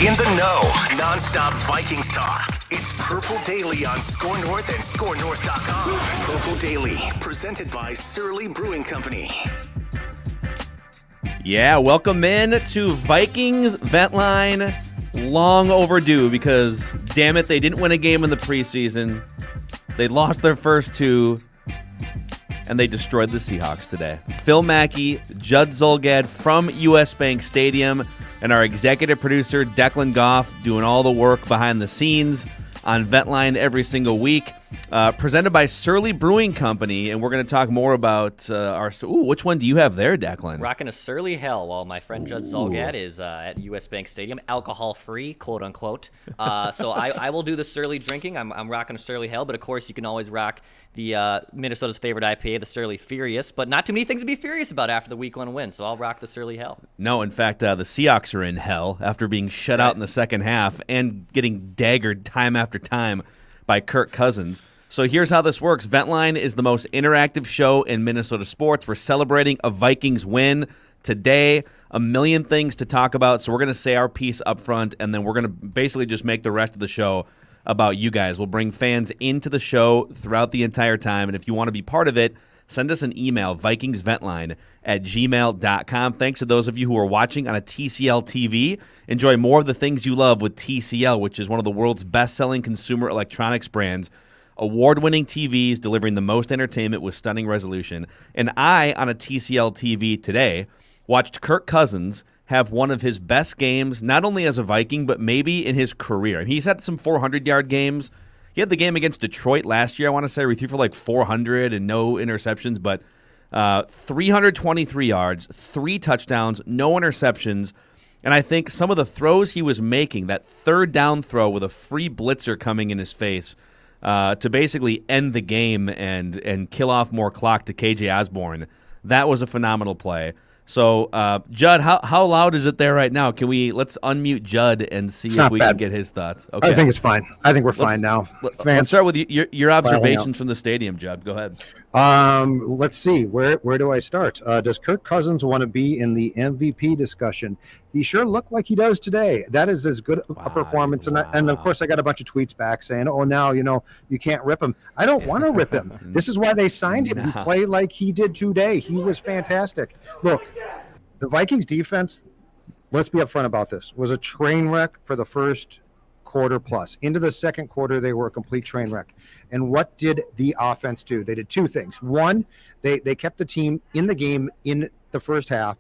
In the know, nonstop Vikings talk. It's Purple Daily on Score North and ScoreNorth.com. Purple Daily, presented by Surly Brewing Company. Yeah, welcome in to Vikings Vent Line. Long overdue because, damn it, they didn't win a game in the preseason. They lost their first two, and they destroyed the Seahawks today. Phil Mackey, Judd Zulgad from US Bank Stadium, and our executive producer, Declan Goff, doing all the work behind the scenes on Ventline every single week. Presented by Surly Brewing Company, and we're going to talk more about our... Ooh, which one do you have there, Declan? Rocking a Surly Hell while my friend Judd Zulgad is at US Bank Stadium, alcohol-free, quote-unquote. So I will do the Surly drinking. I'm rocking a Surly Hell, but of course you can always rock the Minnesota's favorite IPA, the Surly Furious. But not too many things to be furious about after the Week 1 win, so I'll rock the Surly Hell. No, in fact, the Seahawks are in hell after being shut out in the second half and getting daggered time after time by Kirk Cousins. So here's how this works. Ventline is the most interactive show in Minnesota sports. We're celebrating a Vikings win today. A million things to talk about. So we're going to say our piece up front, and then we're going to basically just make the rest of the show about you guys. We'll bring fans into the show throughout the entire time. And if you want to be part of it, send us an email, vikingsventline@gmail.com. Thanks to those of you who are watching on a TCL TV. Enjoy more of the things you love with TCL, which is one of the world's best-selling consumer electronics brands. Award-winning TVs delivering the most entertainment with stunning resolution. And I, on a TCL TV today, watched Kirk Cousins have one of his best games, not only as a Viking, but maybe in his career. He's had some 400-yard games. He had the game against Detroit last year, I want to say, where he threw for like 400 and no interceptions, but 323 yards, 3 touchdowns, no interceptions. And I think some of the throws he was making, that third down throw with a free blitzer coming in his face, to basically end the game and kill off more clock to KJ Osborne. That was a phenomenal play. So, Judd, how loud is it there right now? Let's unmute Judd and see if we can get his thoughts. Okay. I think it's fine. I think we're fine now. Let's start with your observations from the stadium, Judd. Go ahead. Let's see. Where do I start? Does Kirk Cousins want to be in the MVP discussion? He sure looked like he does today. That is as good a performance. And of course, I got a bunch of tweets back saying, oh, now, you can't rip him. I don't want to rip him. This is why they signed him. He played like he did today. He was fantastic. Look, the Vikings defense, let's be upfront about this, was a train wreck for the first quarter plus. Into the second quarter, they were a complete train wreck. And what did the offense do? They did two things. One, they kept the team in the game in the first half.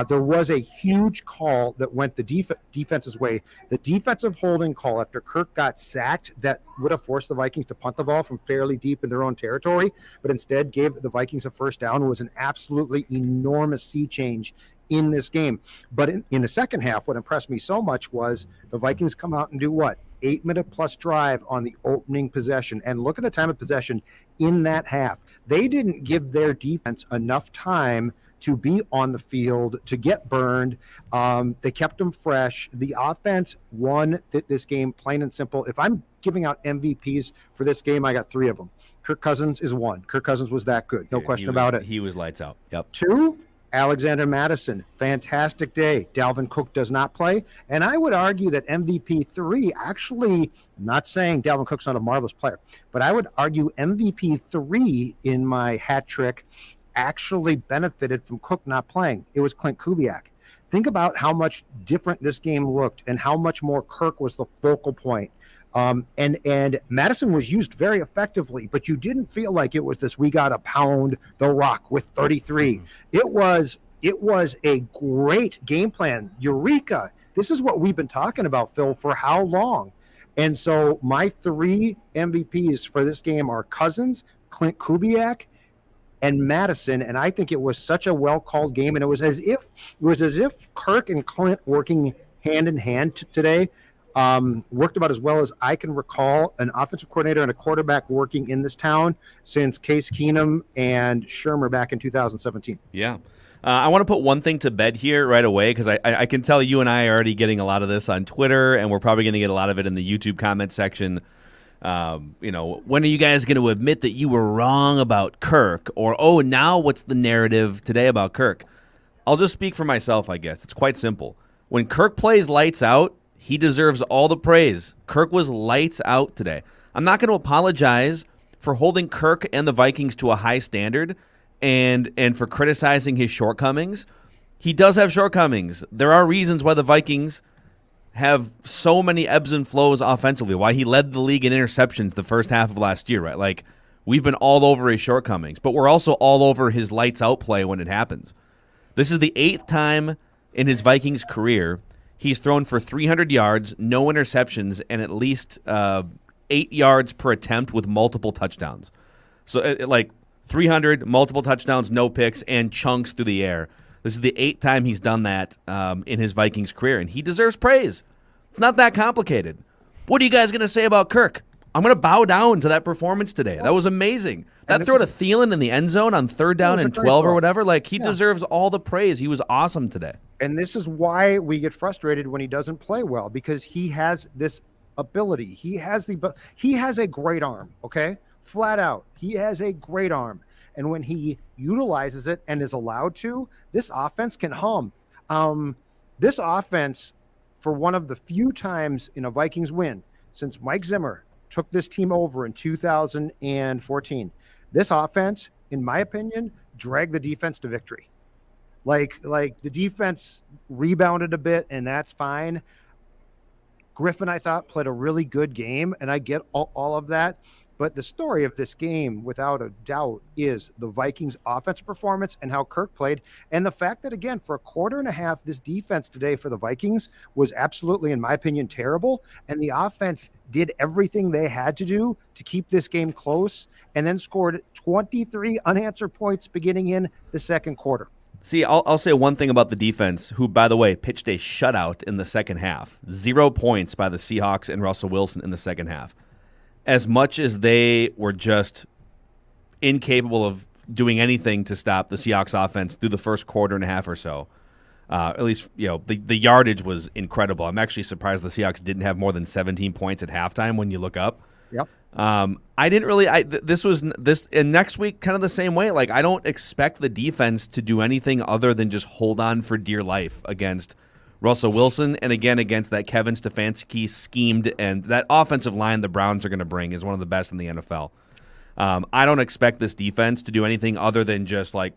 There was a huge call that went the defense's way. The defensive holding call after Kirk got sacked that would have forced the Vikings to punt the ball from fairly deep in their own territory, but instead gave the Vikings a first down, was an absolutely enormous sea change in this game. But in the second half, what impressed me so much was the Vikings come out and do what? 8-minute plus drive on the opening possession. And look at the time of possession in that half. They didn't give their defense enough time to be on the field, to get burned. They kept them fresh. The offense won this game, plain and simple. If I'm giving out MVPs for this game, I got 3 of them. Kirk Cousins is 1. Kirk Cousins was that good. No question about it. He was lights out. Yep. 2, Alexander Madison, fantastic day. Dalvin Cook does not play. And I would argue that MVP 3 actually, I'm not saying Dalvin Cook's not a marvelous player, but I would argue MVP 3 in my hat trick actually benefited from Cook not playing. It was Clint Kubiak. Think about how much different this game looked and how much more Kirk was the focal point. And Madison was used very effectively, but you didn't feel like it was this, we got to pound the rock with 33. It was a great game plan. Eureka. This is what we've been talking about, Phil, for how long? And so my 3 MVPs for this game are Cousins, Clint Kubiak, and Madison. And I think it was such a well-called game. And it was as if Kirk and Clint working hand in hand today worked about as well as I can recall an offensive coordinator and a quarterback working in this town since Case Keenum and Shermer back in 2017. Yeah. I want to put one thing to bed here right away because I can tell you and I are already getting a lot of this on Twitter, and we're probably going to get a lot of it in the YouTube comment section. When are you guys going to admit that you were wrong about Kirk? Or, oh, now what's the narrative today about Kirk? I'll just speak for myself, I guess. It's quite simple. When Kirk plays lights out, He deserves all the praise. Kirk was lights out today. I'm not going to apologize for holding Kirk and the Vikings to a high standard and for criticizing his shortcomings. He does have shortcomings. There are reasons why the Vikings have so many ebbs and flows offensively, why he led the league in interceptions the first half of last year, right? Like, we've been all over his shortcomings, but we're also all over his lights out play when it happens. This is the 8th time in his Vikings career he's thrown for 300 yards, no interceptions, and at least 8 yards per attempt with multiple touchdowns. So, like 300, multiple touchdowns, no picks, and chunks through the air. This is the 8th time he's done that in his Vikings career, and he deserves praise. It's not that complicated. What are you guys going to say about Kirk? I'm going to bow down to that performance today. That was amazing. That throw to Thielen in the end zone on 3rd down and 12 or whatever, like, he deserves all the praise. He was awesome today. And this is why we get frustrated when he doesn't play well, because he has this ability. He has a great arm, okay? Flat out. He has a great arm. And when he utilizes it and is allowed to, this offense can hum. This offense, for one of the few times in a Vikings win since Mike Zimmer took this team over in 2014, this offense, in my opinion, dragged the defense to victory. Like the defense rebounded a bit, and that's fine. Griffin, I thought, played a really good game, and I get all of that. But the story of this game, without a doubt, is the Vikings' offensive performance and how Kirk played. And the fact that, again, for a quarter and a half, this defense today for the Vikings was absolutely, in my opinion, terrible. And the offense did everything they had to do to keep this game close, and then scored 23 unanswered points beginning in the second quarter. See, I'll say one thing about the defense, who, by the way, pitched a shutout in the second half. 0 points by the Seahawks and Russell Wilson in the second half. As much as they were just incapable of doing anything to stop the Seahawks offense through the first quarter and a half or so, at least, the yardage was incredible. I'm actually surprised the Seahawks didn't have more than 17 points at halftime when you look up. Yep. I didn't really. And next week, kind of the same way. Like, I don't expect the defense to do anything other than just hold on for dear life against Russell Wilson, and again against that Kevin Stefanski schemed, and that offensive line the Browns are going to bring is one of the best in the NFL. I don't expect this defense to do anything other than just like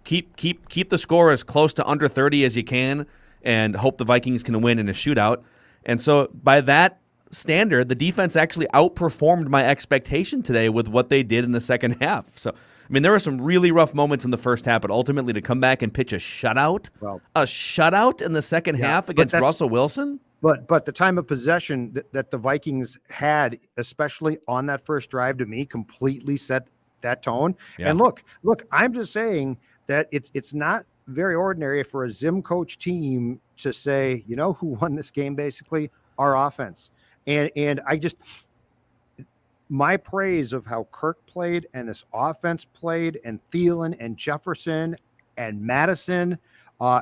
keep the score as close to under 30 as you can, and hope the Vikings can win in a shootout. And so by that standard, the defense actually outperformed my expectation today with what they did in the second half. So, I mean, there were some really rough moments in the first half, but ultimately to come back and pitch a shutout in the second half against Russell Wilson. But the time of possession that the Vikings had, especially on that first drive, to me, completely set that tone. Yeah. And look, I'm just saying that it's not very ordinary for a Zim coach team to say, you know who won this game, basically? Our offense. And I just, my praise of how Kirk played and this offense played, and Thielen and Jefferson and Madison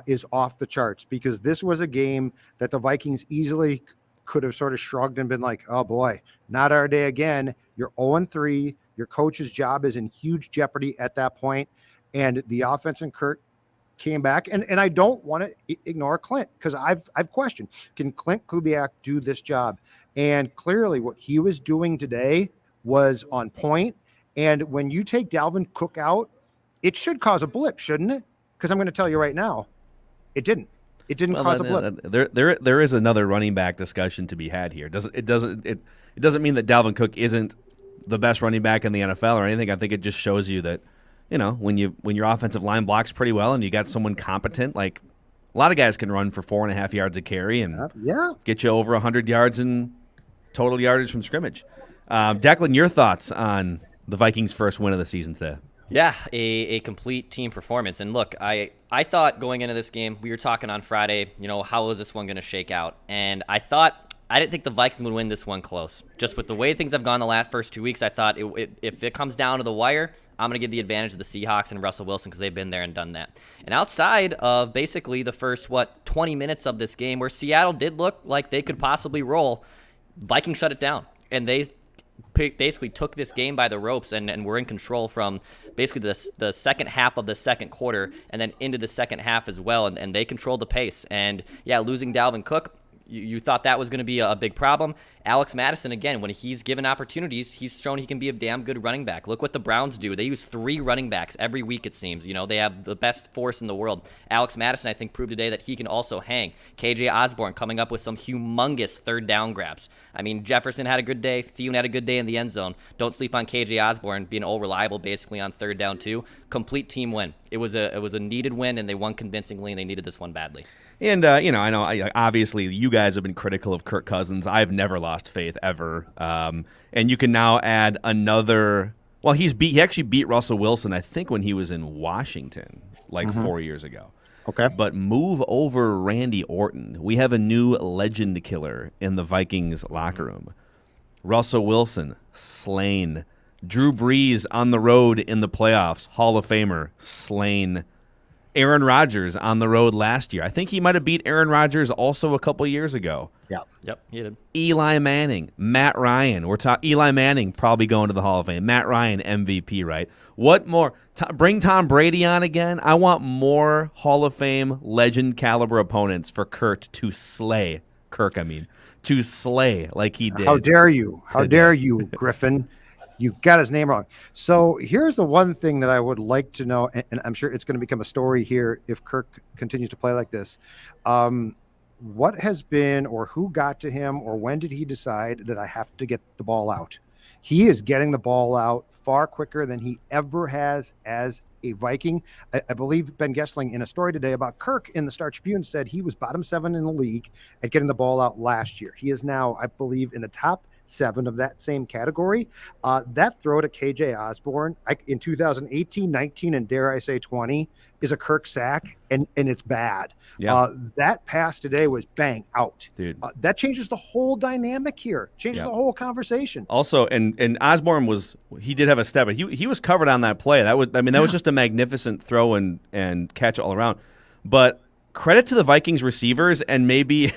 is off the charts, because this was a game that the Vikings easily could have sort of shrugged and been like, oh boy, not our day again. You're 0-3. Your coach's job is in huge jeopardy at that point. And the offense and Kirk came back. And I don't want to ignore Clint, because I've questioned, can Clint Kubiak do this job? And clearly what he was doing today was on point. And when you take Dalvin Cook out, it should cause a blip, shouldn't it? Because I'm going to tell you right now, it didn't. It didn't cause a blip. There is another running back discussion to be had here. It doesn't mean that Dalvin Cook isn't the best running back in the NFL or anything. I think it just shows you that, when your offensive line blocks pretty well and you got someone competent, like a lot of guys can run for 4.5 yards a carry and get you over 100 yards in total yardage from scrimmage. Declan, your thoughts on the Vikings' first win of the season today? Yeah, a complete team performance. And look, I thought going into this game, we were talking on Friday, how is this one going to shake out? And I didn't think the Vikings would win this one close. Just with the way things have gone the first 2 weeks, I thought if it comes down to the wire, I'm going to give the advantage of the Seahawks and Russell Wilson, because they've been there and done that. And outside of basically the first, 20 minutes of this game, where Seattle did look like they could possibly roll, Vikings shut it down. And they basically took this game by the ropes and were in control from basically the second half of the second quarter and then into the second half as well. And they controlled the pace. And, yeah, losing Dalvin Cook you thought that was going to be a big problem. Alex Madison, again, when he's given opportunities, he's shown he can be a damn good running back. Look what the Browns do. They use 3 running backs every week, it seems. They have the best force in the world. Alex Madison, I think, proved today that he can also hang. KJ Osborne coming up with some humongous third down grabs. I mean, Jefferson had a good day. Thielen had a good day in the end zone. Don't sleep on KJ Osborne being all reliable basically on third down too. Complete team win. It was a needed win, and they won convincingly, and they needed this one badly. And, I know obviously you guys have been critical of Kirk Cousins. I've never lost faith ever. And you can now add another – well, he actually beat Russell Wilson, I think, when he was in Washington 4 years ago. Okay. But move over Randy Orton. We have a new legend killer in the Vikings locker room. Russell Wilson, slain. Drew Brees on the road in the playoffs, Hall of Famer, slain. Aaron Rodgers on the road last year. I think he might have beat Aaron Rodgers also a couple years ago. Yeah. Yep, he did. Eli Manning, Matt Ryan. Eli Manning probably going to the Hall of Fame. Matt Ryan, MVP, right? What more? Bring Tom Brady on again. I want more Hall of Fame legend caliber opponents for Kirk to slay. To slay like he did. How dare you? How dare you, Griffin? You got his name wrong. So here's the one thing that I would like to know, and I'm sure it's going to become a story here if Kirk continues to play like this. What has been, or who got to him, or when did he decide that I have to get the ball out? He is getting the ball out far quicker than he ever has as a Viking. I believe Ben Gessling in a story today about Kirk in the Star Tribune said he was bottom 7 in the league at getting the ball out last year. He is now, I believe, in the top 7 of that same category. That throw to KJ Osborne in 2018, 19, and dare I say 20 is a Kirk sack, and it's bad. Yeah. That pass today was bang out. Dude. That changes the whole dynamic here. Changes the whole conversation. Also, and Osborne he did have a step, but he was covered on that play. That was just a magnificent throw and catch all around. But credit to the Vikings receivers and maybe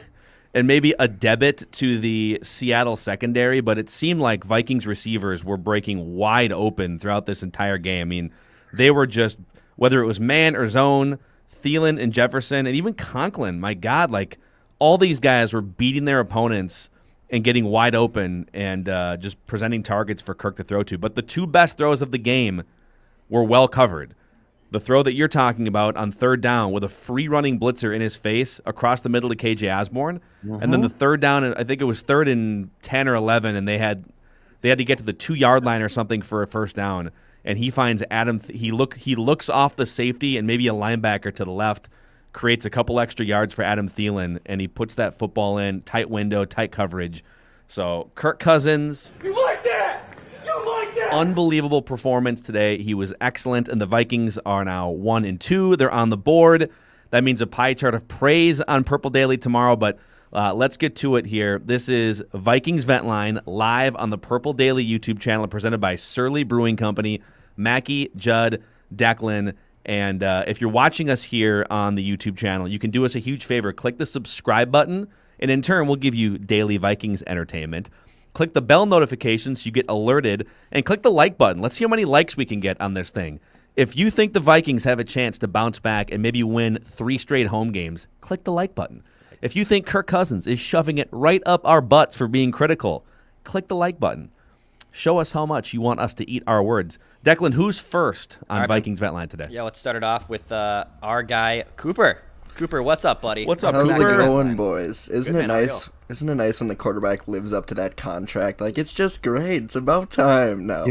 a debit to the Seattle secondary, but it seemed like Vikings receivers were breaking wide open throughout this entire game. I mean, they were just, whether it was man or zone, Thielen and Jefferson, and even Conklin, my God, all these guys were beating their opponents and getting wide open and just presenting targets for Kirk to throw to. But the 2 best throws of the game were well covered. The throw that you're talking about on third down with a free running blitzer in his face across the middle to KJ Osborne. And then the third down, I think it was 3rd and 10 or 11, and they had to get to the 2-yard line or something for a first down. And he finds Adam. He looks off the safety and maybe a linebacker to the left, creates a couple extra yards for Adam Thielen, and he puts that football in tight window, tight coverage. So Kirk Cousins. You like that? You like that? Unbelievable performance today. He was excellent, and the Vikings are now 1-2. They're on the board. That means a pie chart of praise on Purple Daily tomorrow, but let's get to it here. This is Vikings Vent Line live on the Purple Daily YouTube channel presented by Surly Brewing Company. Mackie, Judd, Declan, and if you're watching us here on the YouTube channel, you can do us a huge favor. Click the subscribe button, and in turn, we'll give you daily Vikings entertainment. Click the bell notification so you get alerted, and click the like button. Let's see how many likes we can get on this thing. If you think the Vikings have a chance to bounce back and maybe win 3 straight home games, click the like button. If you think Kirk Cousins is shoving it right up our butts for being critical, click the like button. Show us how much you want us to eat our words. Declan, who's first on Vikings Vent Line today? Yeah, let's start it off with our guy, Cooper. Cooper, what's up, buddy? What's up, How's it Cooper? going, boys? Isn't Good, it man. How you nice? Isn't it nice when the quarterback lives up to that contract? It's just great. It's about time now.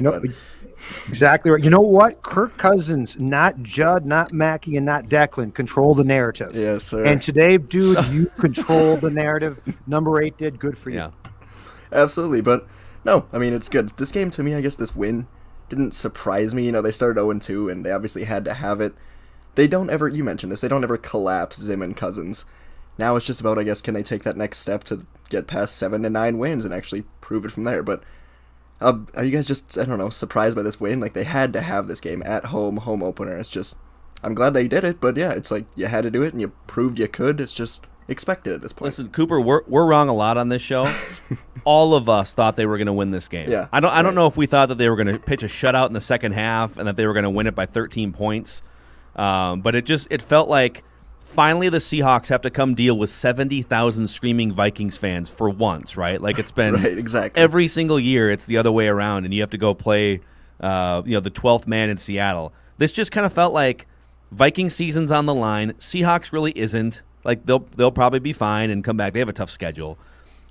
Exactly right. You know what? Kirk Cousins, not Judd, not Mackie, and not Declan, control the narrative. Yes, sir. And today, dude, you control the narrative. Number 8 did. Good for you. Yeah. Absolutely, but no, it's good. This game, to me, I guess this win didn't surprise me. They started 0-2, and they obviously had to have it. They don't ever, you mentioned this, they don't ever collapse Zim and Cousins. Now it's just about, I guess, can they take that next step to get past 7 to 9 wins and actually prove it from there? But are you guys just, I don't know, surprised by this win? They had to have this game at home opener. It's just, I'm glad they did it, but yeah, it's you had to do it and you proved you could. It's just expected at this point. Listen, Cooper, we're wrong a lot on this show. All of us thought they were going to win this game. Yeah, I don't know if we thought that they were going to pitch a shutout in the second half and that they were going to win it by 13 points. But it felt like finally the Seahawks have to come deal with 70,000 screaming Vikings fans for once, right? Like it's been Right, exactly. every single year it's the other way around, and you have to go play the 12th man in Seattle. This just kind of felt like Viking season's on the line. Seahawks really isn't. Like they'll probably be fine and come back. They have a tough schedule.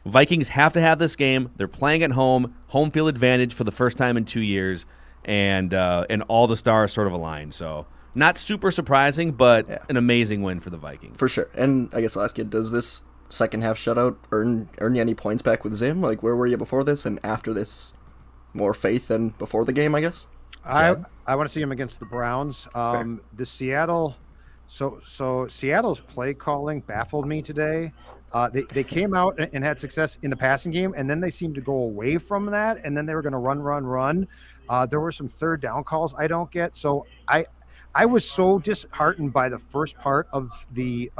Vikings have to have this game. They're playing at home field advantage for the first time in 2 years, and all the stars sort of align. So not super surprising, but an amazing win for the Vikings. For sure. And I guess I'll ask you, does this second half shutout earn you any points back with Zim? Like, where were you before this, and after this, more faith than before the game, I guess? I want to see him against the Browns. The Seattle, so Seattle's play calling baffled me today. They came out and had success in the passing game, and then they seemed to go away from that, and then they were going to run. There were some third down calls I don't get. So I was so disheartened by the first part of the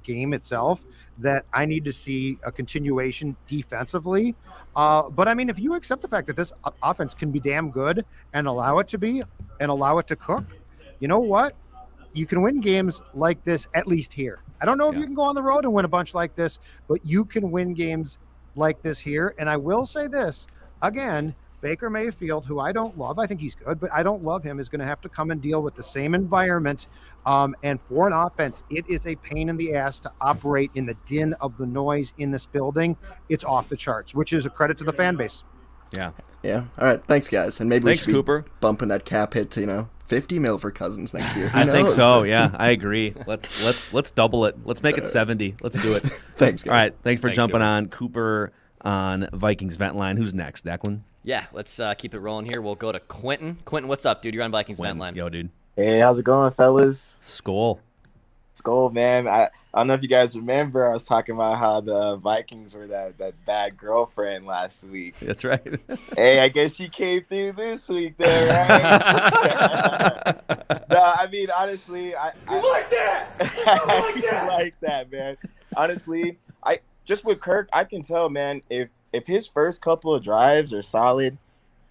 game itself that I need to see a continuation defensively. But I mean, if you accept the fact that this offense can be damn good and allow it to be and allow it to cook, you know what? You can win games like this, at least here. I don't know if you can go on the road and win a bunch like this, but you can win games like this here. And I will say this again, Baker Mayfield, who I don't love, I think he's good, but I don't love him, is going to have to come and deal with the same environment. And for an offense, it is a pain in the ass to operate in the din of the noise in this building. It's off the charts, which is a credit to the fan base. Yeah. Yeah. All right. Thanks, guys. And maybe Thanks, we should Cooper. be bumping that cap hit to, $50 million for Cousins next year. Who I think knows? so. Yeah, I agree. Let's double it. Let's make it 70. Let's do it. Thanks, guys. All right. Thanks for jumping Cooper. on Cooper on Vikings Vent Line. Who's next, Declan? Yeah, let's keep it rolling here. We'll go to Quentin. Quentin, what's up, dude? You're on Vikings Vent Line. Yo, dude. Hey, how's it going, fellas? Skull. Skull, man. I don't know if you guys remember, I was talking about how the Vikings were that bad girlfriend last week. That's right. Hey, I guess she came through this week there, right? No, I mean, honestly, I like that? You like that? like that, man. Honestly, I just with Kirk, I can tell, man, if his first couple of drives are solid,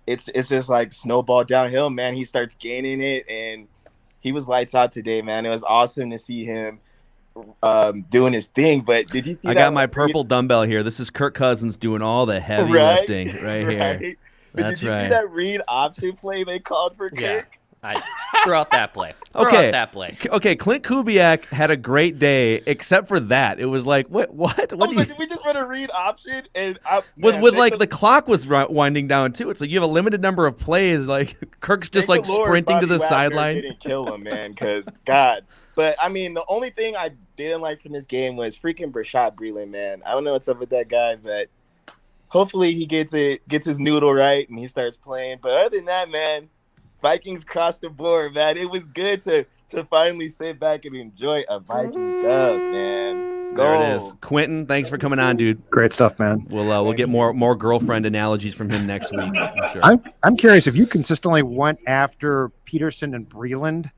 it's just like snowball downhill, man. He starts gaining it, and he was lights out today, man. It was awesome to see him doing his thing. But did you see? I got my purple dumbbell here. This is Kirk Cousins doing all the heavy lifting right here. But That's did you right. see that read option play they called for Kirk? Yeah. Throw out that play. Okay. Okay. Clint Kubiak had a great day, except for that. It was like, what? I was like, did we just run a read option? And the clock was winding down too. It's like you have a limited number of plays. Like Kirk's just like sprinting to the sideline. Didn't kill him, man. Because God. But I mean, the only thing I didn't like from this game was freaking Brashad Breeland, man. I don't know what's up with that guy, but hopefully he gets his noodle right and he starts playing. But other than that, man, Vikings crossed the board, man. It was good to finally sit back and enjoy a Vikings dub, man. Let's go. There it is. Quentin, thanks for coming on, dude. Great stuff, man. We'll get more girlfriend analogies from him next week. I'm sure. I'm curious if you consistently went after Peterson and Breeland,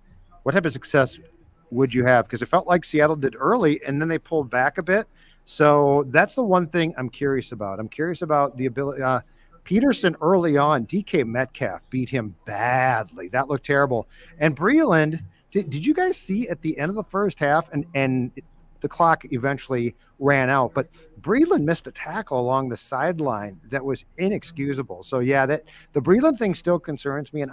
what type of success would you have? Because it felt like Seattle did early and then they pulled back a bit. So that's the one thing I'm curious about. I'm curious about the ability. Peterson early on, DK Metcalf beat him badly. That looked terrible. And Breeland, did you guys see at the end of the first half, and the clock eventually ran out, but Breeland missed a tackle along the sideline that was inexcusable. So yeah, the Breeland thing still concerns me, and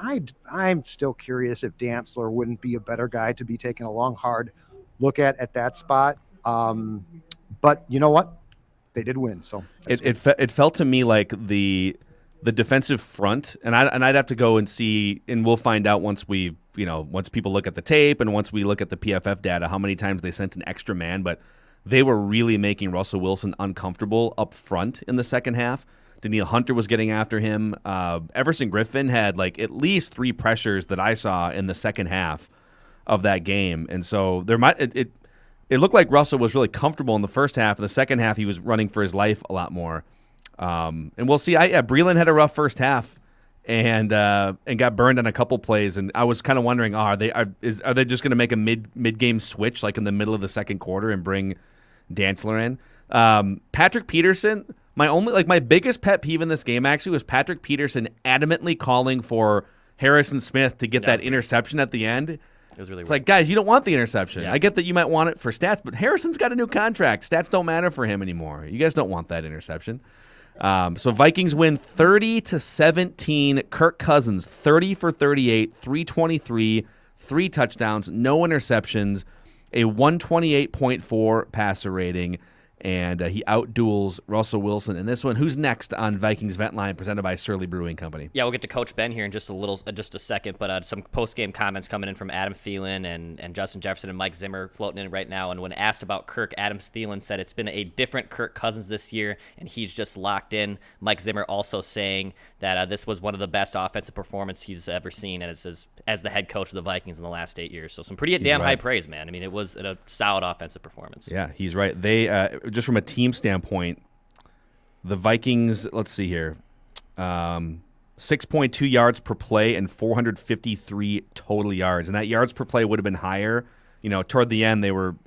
I'm still curious if Dantzler wouldn't be a better guy to be taking a long, hard look at that spot. But you know what? They did win. So it felt to me like the defensive front, and I'd have to go and see, and we'll find out once people look at the tape and once we look at the PFF data, how many times they sent an extra man, but they were really making Russell Wilson uncomfortable up front in the second half. Danielle Hunter was getting after him. Everson Griffin had like at least 3 pressures that I saw in the second half of that game, and so it looked like Russell was really comfortable in the first half. In the second half, he was running for his life a lot more. And we'll see. Breeland had a rough first half and got burned on a couple plays. And I was kind of wondering, are they just going to make a mid game switch like in the middle of the second quarter and bring Dantzler in? Patrick Peterson. My biggest pet peeve in this game actually was Patrick Peterson adamantly calling for Harrison Smith to get that interception at the end. It was really It's weird. like, guys, you don't want the interception. Yeah. I get that you might want it for stats, but Harrison's got a new contract. Stats don't matter for him anymore. You guys don't want that interception. So Vikings win 30-17. Kirk Cousins, 30 for 38, 323, 3 touchdowns, no interceptions, a 128.4 passer rating. And he outduels Russell Wilson in this one. Who's next on Vikings Vent Line, presented by Surly Brewing Company? Yeah, we'll get to Coach Ben here in just a second, but some post-game comments coming in from Adam Thielen and Justin Jefferson and Mike Zimmer floating in right now. And when asked about Kirk, Adam Thielen said it's been a different Kirk Cousins this year, and he's just locked in. Mike Zimmer also saying that this was one of the best offensive performances he's ever seen as the head coach of the Vikings in the last 8 years. So some pretty high praise, man. I mean, it was a solid offensive performance. Yeah, he's right. They just from a team standpoint, the Vikings, let's see here, 6.2 yards per play and 453 total yards. And that yards per play would have been higher. Toward the end, they weren't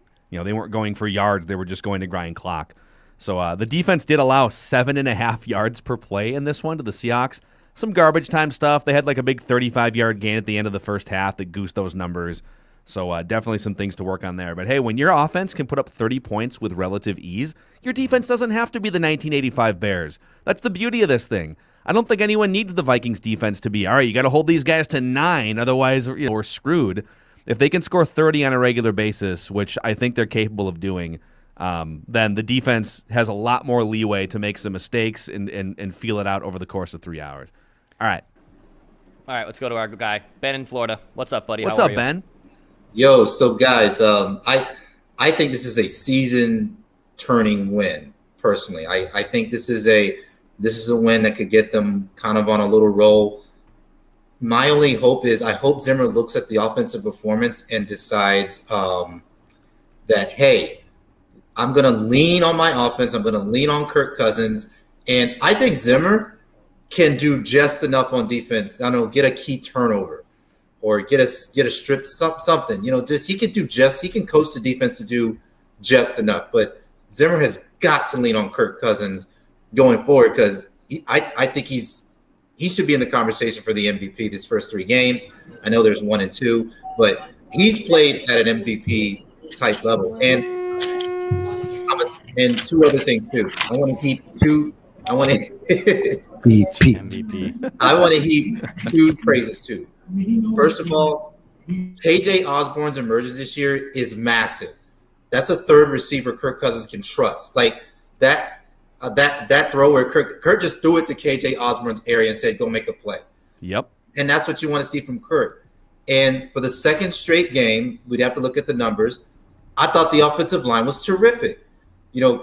going for yards. They were just going to grind clock. So the defense did allow 7.5 yards per play in this one to the Seahawks. Some garbage time stuff. They had like a big 35-yard gain at the end of the first half that goosed those numbers. So definitely some things to work on there. But, hey, when your offense can put up 30 points with relative ease, your defense doesn't have to be the 1985 Bears. That's the beauty of this thing. I don't think anyone needs the Vikings defense to be, all right, you got to hold these guys to 9, otherwise we're screwed. If they can score 30 on a regular basis, which I think they're capable of doing, then the defense has a lot more leeway to make some mistakes and feel it out over the course of 3 hours. All right, let's go to our guy, Ben in Florida. What's up, buddy? What's How up, are you? Ben? Yo, so guys, I think this is a season-turning win. Personally, I think this is a win that could get them kind of on a little roll. My only hope is I hope Zimmer looks at the offensive performance and decides that, hey, I'm going to lean on my offense. I'm going to lean on Kirk Cousins, and I think Zimmer can do just enough on defense. I don't know, get a key turnover. Or get a strip, something. He can coach the defense to do just enough. But Zimmer has got to lean on Kirk Cousins going forward because I think he should be in the conversation for the MVP this first 3 games. I know there's 1 and 2, but he's played at an MVP type level. And 2 other things too. I want to keep 2. I want to MVP. I want to heap 2 praises too. First of all, KJ Osborne's emergence this year is massive. That's a third receiver Kirk Cousins can trust. Like that throw where Kirk just threw it to KJ Osborne's area and said, "Go make a play." Yep. And that's what you want to see from Kirk. And for the second straight game, we'd have to look at the numbers. I thought the offensive line was terrific.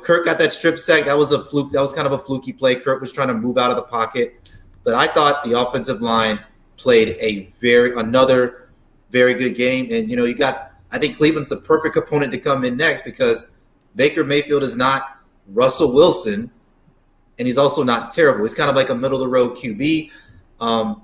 Kirk got that strip sack. That was a fluke. That was kind of a fluky play. Kirk was trying to move out of the pocket, but I thought the offensive line played another very good game. And, I think Cleveland's the perfect opponent to come in next because Baker Mayfield is not Russell Wilson, and he's also not terrible. He's kind of like a middle-of-the-road QB.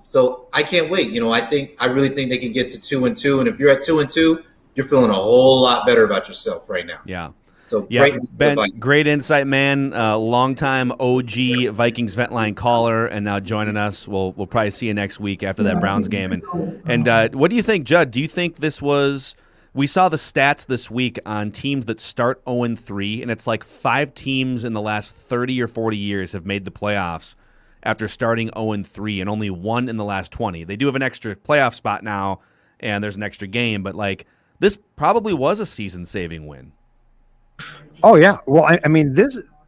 So I can't wait. I really think they can get to 2-2. And if you're at 2-2, you're feeling a whole lot better about yourself right now. Yeah. So yeah, great, Ben, great insight, man. Longtime OG Vikings Vent Line caller, and now joining us. We'll probably see you next week after that Browns game. And what do you think, Judd? Do you think this was? We saw the stats this week on teams that start 0-3, and it's like 5 teams in the last 30 or 40 years have made the playoffs after starting 0-3, and only 1 in the last 20. They do have an extra playoff spot now, and there's an extra game, but like this probably was a season-saving win. Oh yeah. Well, I mean,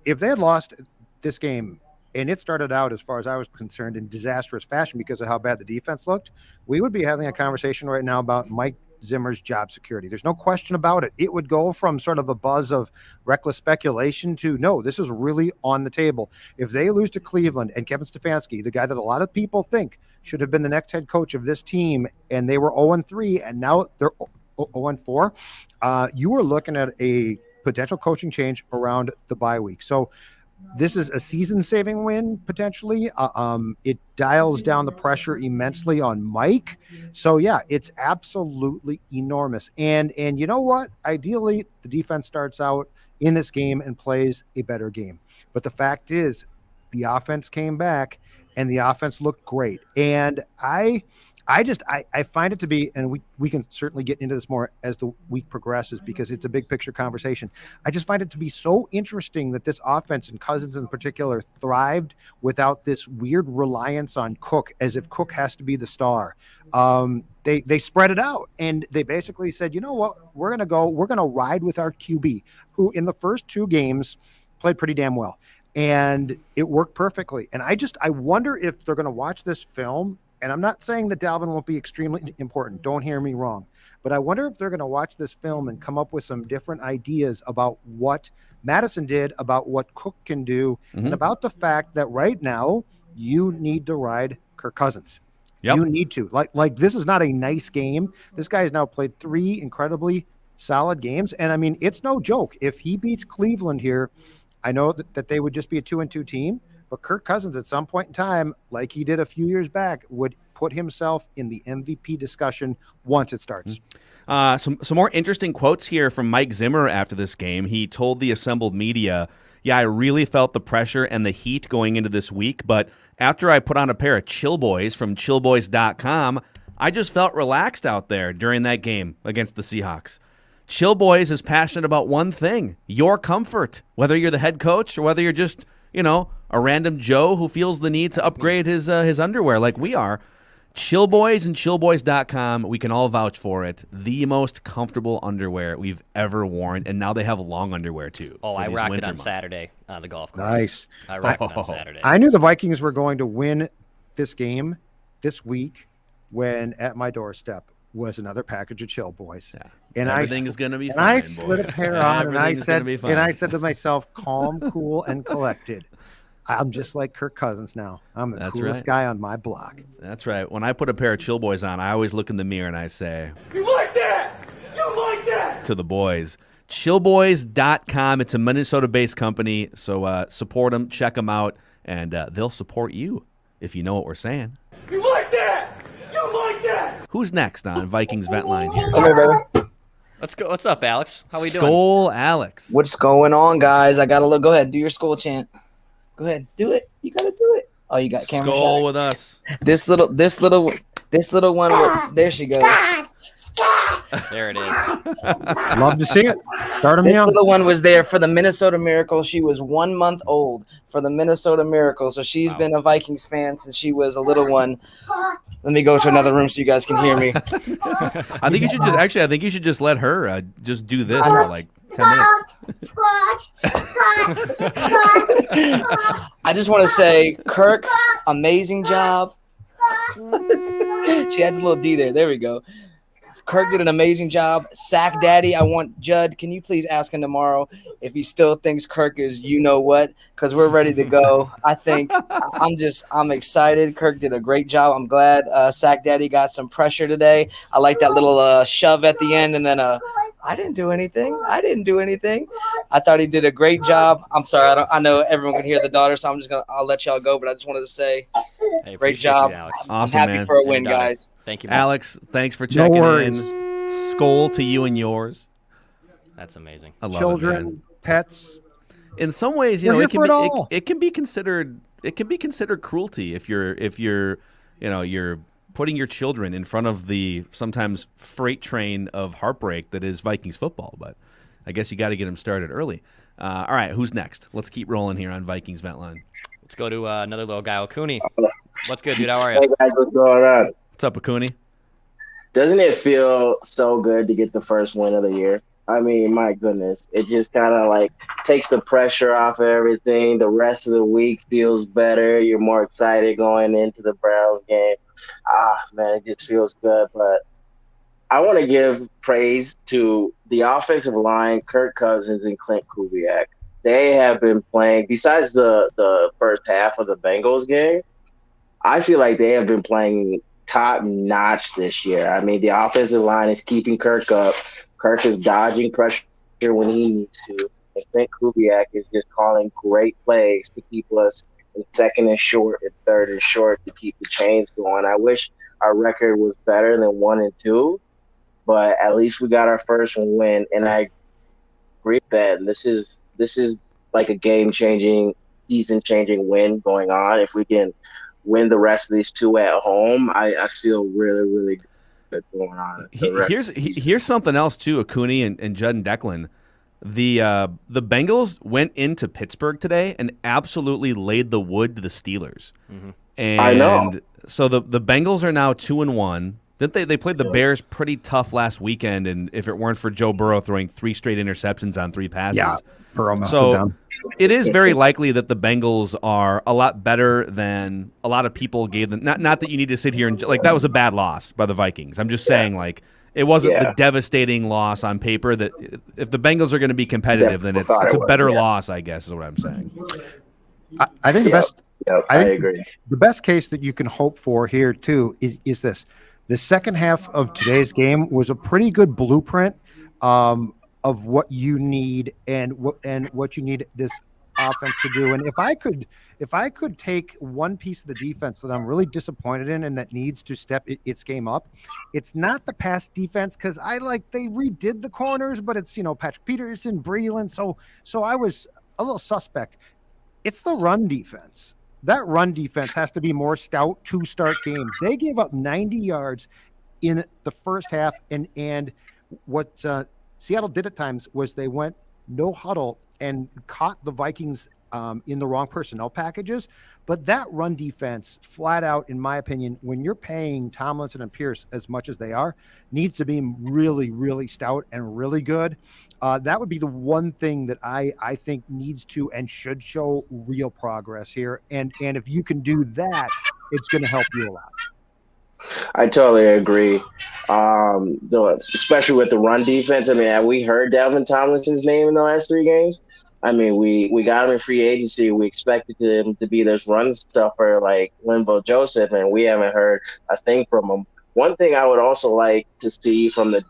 if they had lost this game and it started out, as far as I was concerned, in disastrous fashion because of how bad the defense looked, we would be having a conversation right now about Mike Zimmer's job security. There's no question about it. It would go from sort of a buzz of reckless speculation to no, this is really on the table. If they lose to Cleveland and Kevin Stefanski, the guy that a lot of people think should have been the next head coach of this team, and they were 0-3 and now they're 0-4, you were looking at a potential coaching change around the bye week. So this is a season-saving win, potentially. It dials down the pressure immensely on Mike. So, yeah, it's absolutely enormous. And you know what? Ideally, the defense starts out in this game and plays a better game. But the fact is, the offense came back, and the offense looked great. And I I find it to be, and we can certainly get into this more as the week progresses because it's a big picture conversation. I just find it to be so interesting that this offense, and Cousins in particular, thrived without this weird reliance on Cook, as if Cook has to be the star. They spread it out, and they basically said, you know what, we're gonna ride with our QB, who in the first 2 games played pretty damn well, and it worked perfectly. And I wonder if they're gonna watch this film. And I'm not saying that Dalvin won't be extremely important. Don't hear me wrong. But I wonder if they're going to watch this film and come up with some different ideas about what Madison did, about what Cook can do, and about the fact that right now you need to ride Kirk Cousins. Yep. You need to. Like this is not a nice game. This guy has now played 3 incredibly solid games. And I mean, it's no joke. If he beats Cleveland here, I know that they would just be a 2-2 team. But Kirk Cousins at some point in time, like he did a few years back, would put himself in the MVP discussion once it starts. Some more interesting quotes here from Mike Zimmer after this game. He told the assembled media, I really felt the pressure and the heat going into this week, but after I put on a pair of Chill Boys from chillboys.com, I just felt relaxed out there during that game against the Seahawks. Chill Boys is passionate about one thing, your comfort, whether you're the head coach or whether you're just, a random Joe who feels the need to upgrade his underwear like we are. Chill Boys and chillboys.com, we can all vouch for it. The most comfortable underwear we've ever worn, and now they have long underwear too. Oh, I rocked it on Saturday on the golf course. Nice. I rocked it on Saturday. I knew the Vikings were going to win this game this week when at my doorstep was another package of Chill Boys. Yeah. And everything is going to be fine, and I boys. slid a pair on, and I said to myself, calm, cool, and collected. I'm just like Kirk Cousins now. I'm the coolest guy on my block. That's right. When I put a pair of Chill Boys on, I always look in the mirror and I say, You like that? You like that? To the boys. Chillboys.com. It's a Minnesota-based company, so support them, check them out, and they'll support you if you know what we're saying. You like that? You like that? Who's next on Vikings Vent Line here? Come here, baby. Let's go. What's up, Alex? How we doing? Skull Alex. What's going on, guys? I gotta look. Go ahead, do your skull chant. Go ahead, do it. You gotta do it. Oh, you got camera. Skull back. with us. This little one. There she goes. There it is. Love to see it. Start him This young. little one was there for the Minnesota Miracle. She was 1 month old for the Minnesota Miracle, so she's been a Vikings fan since she was a little one. Let me go to another room so you guys can hear me. I think you should just let her just do this for like 10 minutes. I just want to say, Kirk, amazing job. She has a little D there. There we go. Kirk did an amazing job. Sack Daddy, I want Judd. Can you please ask him tomorrow if he still thinks Kirk is you know what? Because we're ready to go. I'm excited. Kirk did a great job. I'm glad Sack Daddy got some pressure today. I like that little shove at the end, and then I didn't do anything. I thought he did a great job. I'm sorry. I know everyone can hear the daughter, so I'll let y'all go. But I just wanted to say, Hey, great job. you, Alex. Awesome, I'm happy man. for a win, guys. Thank you, man. Alex, thanks for checking worries. in. Skull to you and yours. That's amazing. I love Children, it, man. pets. In some ways, We're here for it all. it can be considered cruelty if you're putting your children in front of the sometimes freight train of heartbreak that is Vikings football. But I guess you got to get them started early. All right, who's next? Let's keep rolling here on Vikings Vent Line. Let's go to another little guy, Cooney. What's good, dude? How are you? Hey guys, what's going on? What's up, Cooney? Doesn't it feel so good to get the first win of the year? I mean, my goodness, it just kind of like takes the pressure off of everything. The rest of the week feels better. You're more excited going into the Browns game. Man, it just feels good. But I want to give praise to the offensive line, Kirk Cousins and Clint Kubiak. They have been playing, besides the first half of the Bengals game, I feel like they have been playing top notch this year. I mean, the offensive line is keeping Kirk up. Kirk is dodging pressure when he needs to. And Clint Kubiak is just calling great plays to keep us in second and short and third and short to keep the chains going. I wish our record was better than 1-2, but at least we got our first win. And I agree, Ben. This is like a game-changing, season-changing win going on. If we can win the rest of these two at home, I feel really, really good going on. Here's something else too, Cooney and Judd and Declan. The Bengals went into Pittsburgh today and absolutely laid the wood to the Steelers. Mm-hmm. And I know. So the Bengals are now 2-1. Didn't they played the Bears pretty tough last weekend, and if it weren't for Joe Burrow throwing 3 straight interceptions on 3 passes. Yeah, Burrow melted down. It is very likely that the Bengals are a lot better than a lot of people gave them. Not that you need to sit here and like that was a bad loss by the Vikings. I'm just saying like it wasn't the devastating loss on paper that if the Bengals are going to be competitive, then it's a better loss, I guess, is what I'm saying. I think the best. I agree. The best case that you can hope for here too is this. The second half of today's game was a pretty good blueprint of what you need and what you need this offense to do. And if I could take one piece of the defense that I'm really disappointed in and that needs to step its game up, it's not the pass defense because they redid the corners, but it's Patrick Peterson, Breeland. So I was a little suspect. It's the run defense. That run defense has to be more stout to start games. They gave up 90 yards in the first half, and what Seattle did at times was they went no huddle and caught the Vikings in the wrong personnel packages. But that run defense, flat out, in my opinion, when you're paying Tomlinson and Pierce as much as they are, needs to be really, really stout and really good. That would be the one thing that I think needs to and should show real progress here. And if you can do that, it's going to help you a lot. I totally agree. Especially with the run defense. I mean, have we heard Dalvin Tomlinson's name in the last 3 games? I mean, we got him in free agency. We expected him to be this run stuffer like Linval Joseph, and we haven't heard a thing from him. One thing I would also like to see from the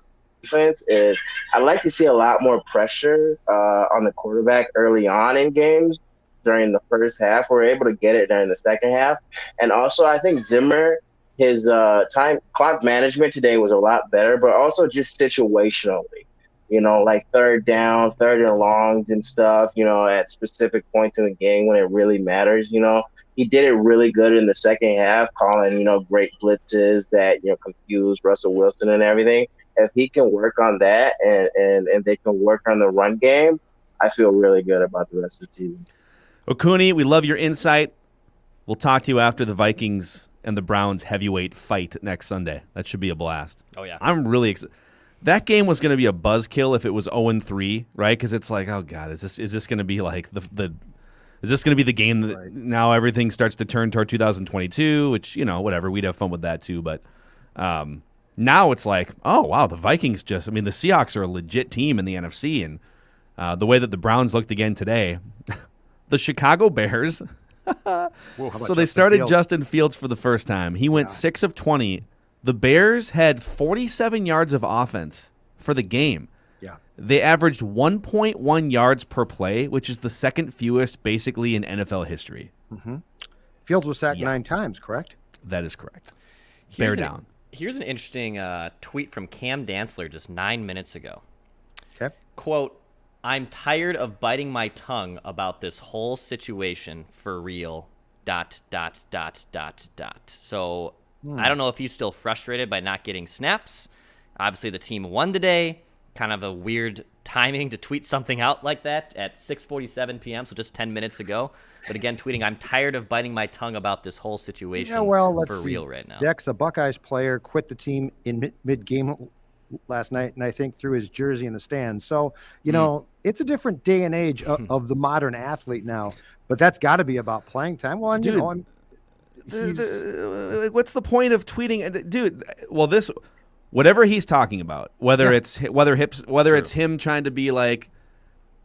defense is I'd like to see a lot more pressure on the quarterback early on in games during the first half. We're able to get it during the second half. And also, I think Zimmer, his time clock management today was a lot better, but also just situationally. Like third down, third and longs and stuff, at specific points in the game when it really matters, He did it really good in the second half, calling, great blitzes that, confused Russell Wilson and everything. If he can work on that and they can work on the run game, I feel really good about the rest of the season. Well, Cooney, we love your insight. We'll talk to you after the Vikings and the Browns heavyweight fight next Sunday. That should be a blast. Oh, yeah. I'm really excited. That game was going to be a buzzkill if it was 0-3, right? Because it's like, oh god, is this going to be like is this going to be the game that now everything starts to turn toward 2022? Which whatever, we'd have fun with that too. But now it's like, oh wow, the Vikings the Seahawks are a legit team in the NFC, and the way that the Browns looked again today, the Chicago Bears. So they started Justin Fields for the first time. He went 6 of 20. The Bears had 47 yards of offense for the game. Yeah. They averaged 1.1 yards per play, which is the second fewest basically in NFL history. Mm-hmm. Fields was sacked 9 times, correct? That is correct. Bear down. Here's an interesting tweet from Cam Dantzler just 9 minutes ago. Okay. Quote, "I'm tired of biting my tongue about this whole situation for real. ... So I don't know if he's still frustrated by not getting snaps. Obviously, the team won today. Kind of a weird timing to tweet something out like that at 6:47 p.m., so just 10 minutes ago. But again, tweeting, I'm tired of biting my tongue about this whole situation for real right now. Dex, a Buckeyes player, quit the team in mid-game last night, and I think threw his jersey in the stands. So, it's a different day and age of the modern athlete now. But that's got to be about playing time. Well, dude, what's the point of tweeting, dude? Well, whatever he's talking about, whether it's him trying to be like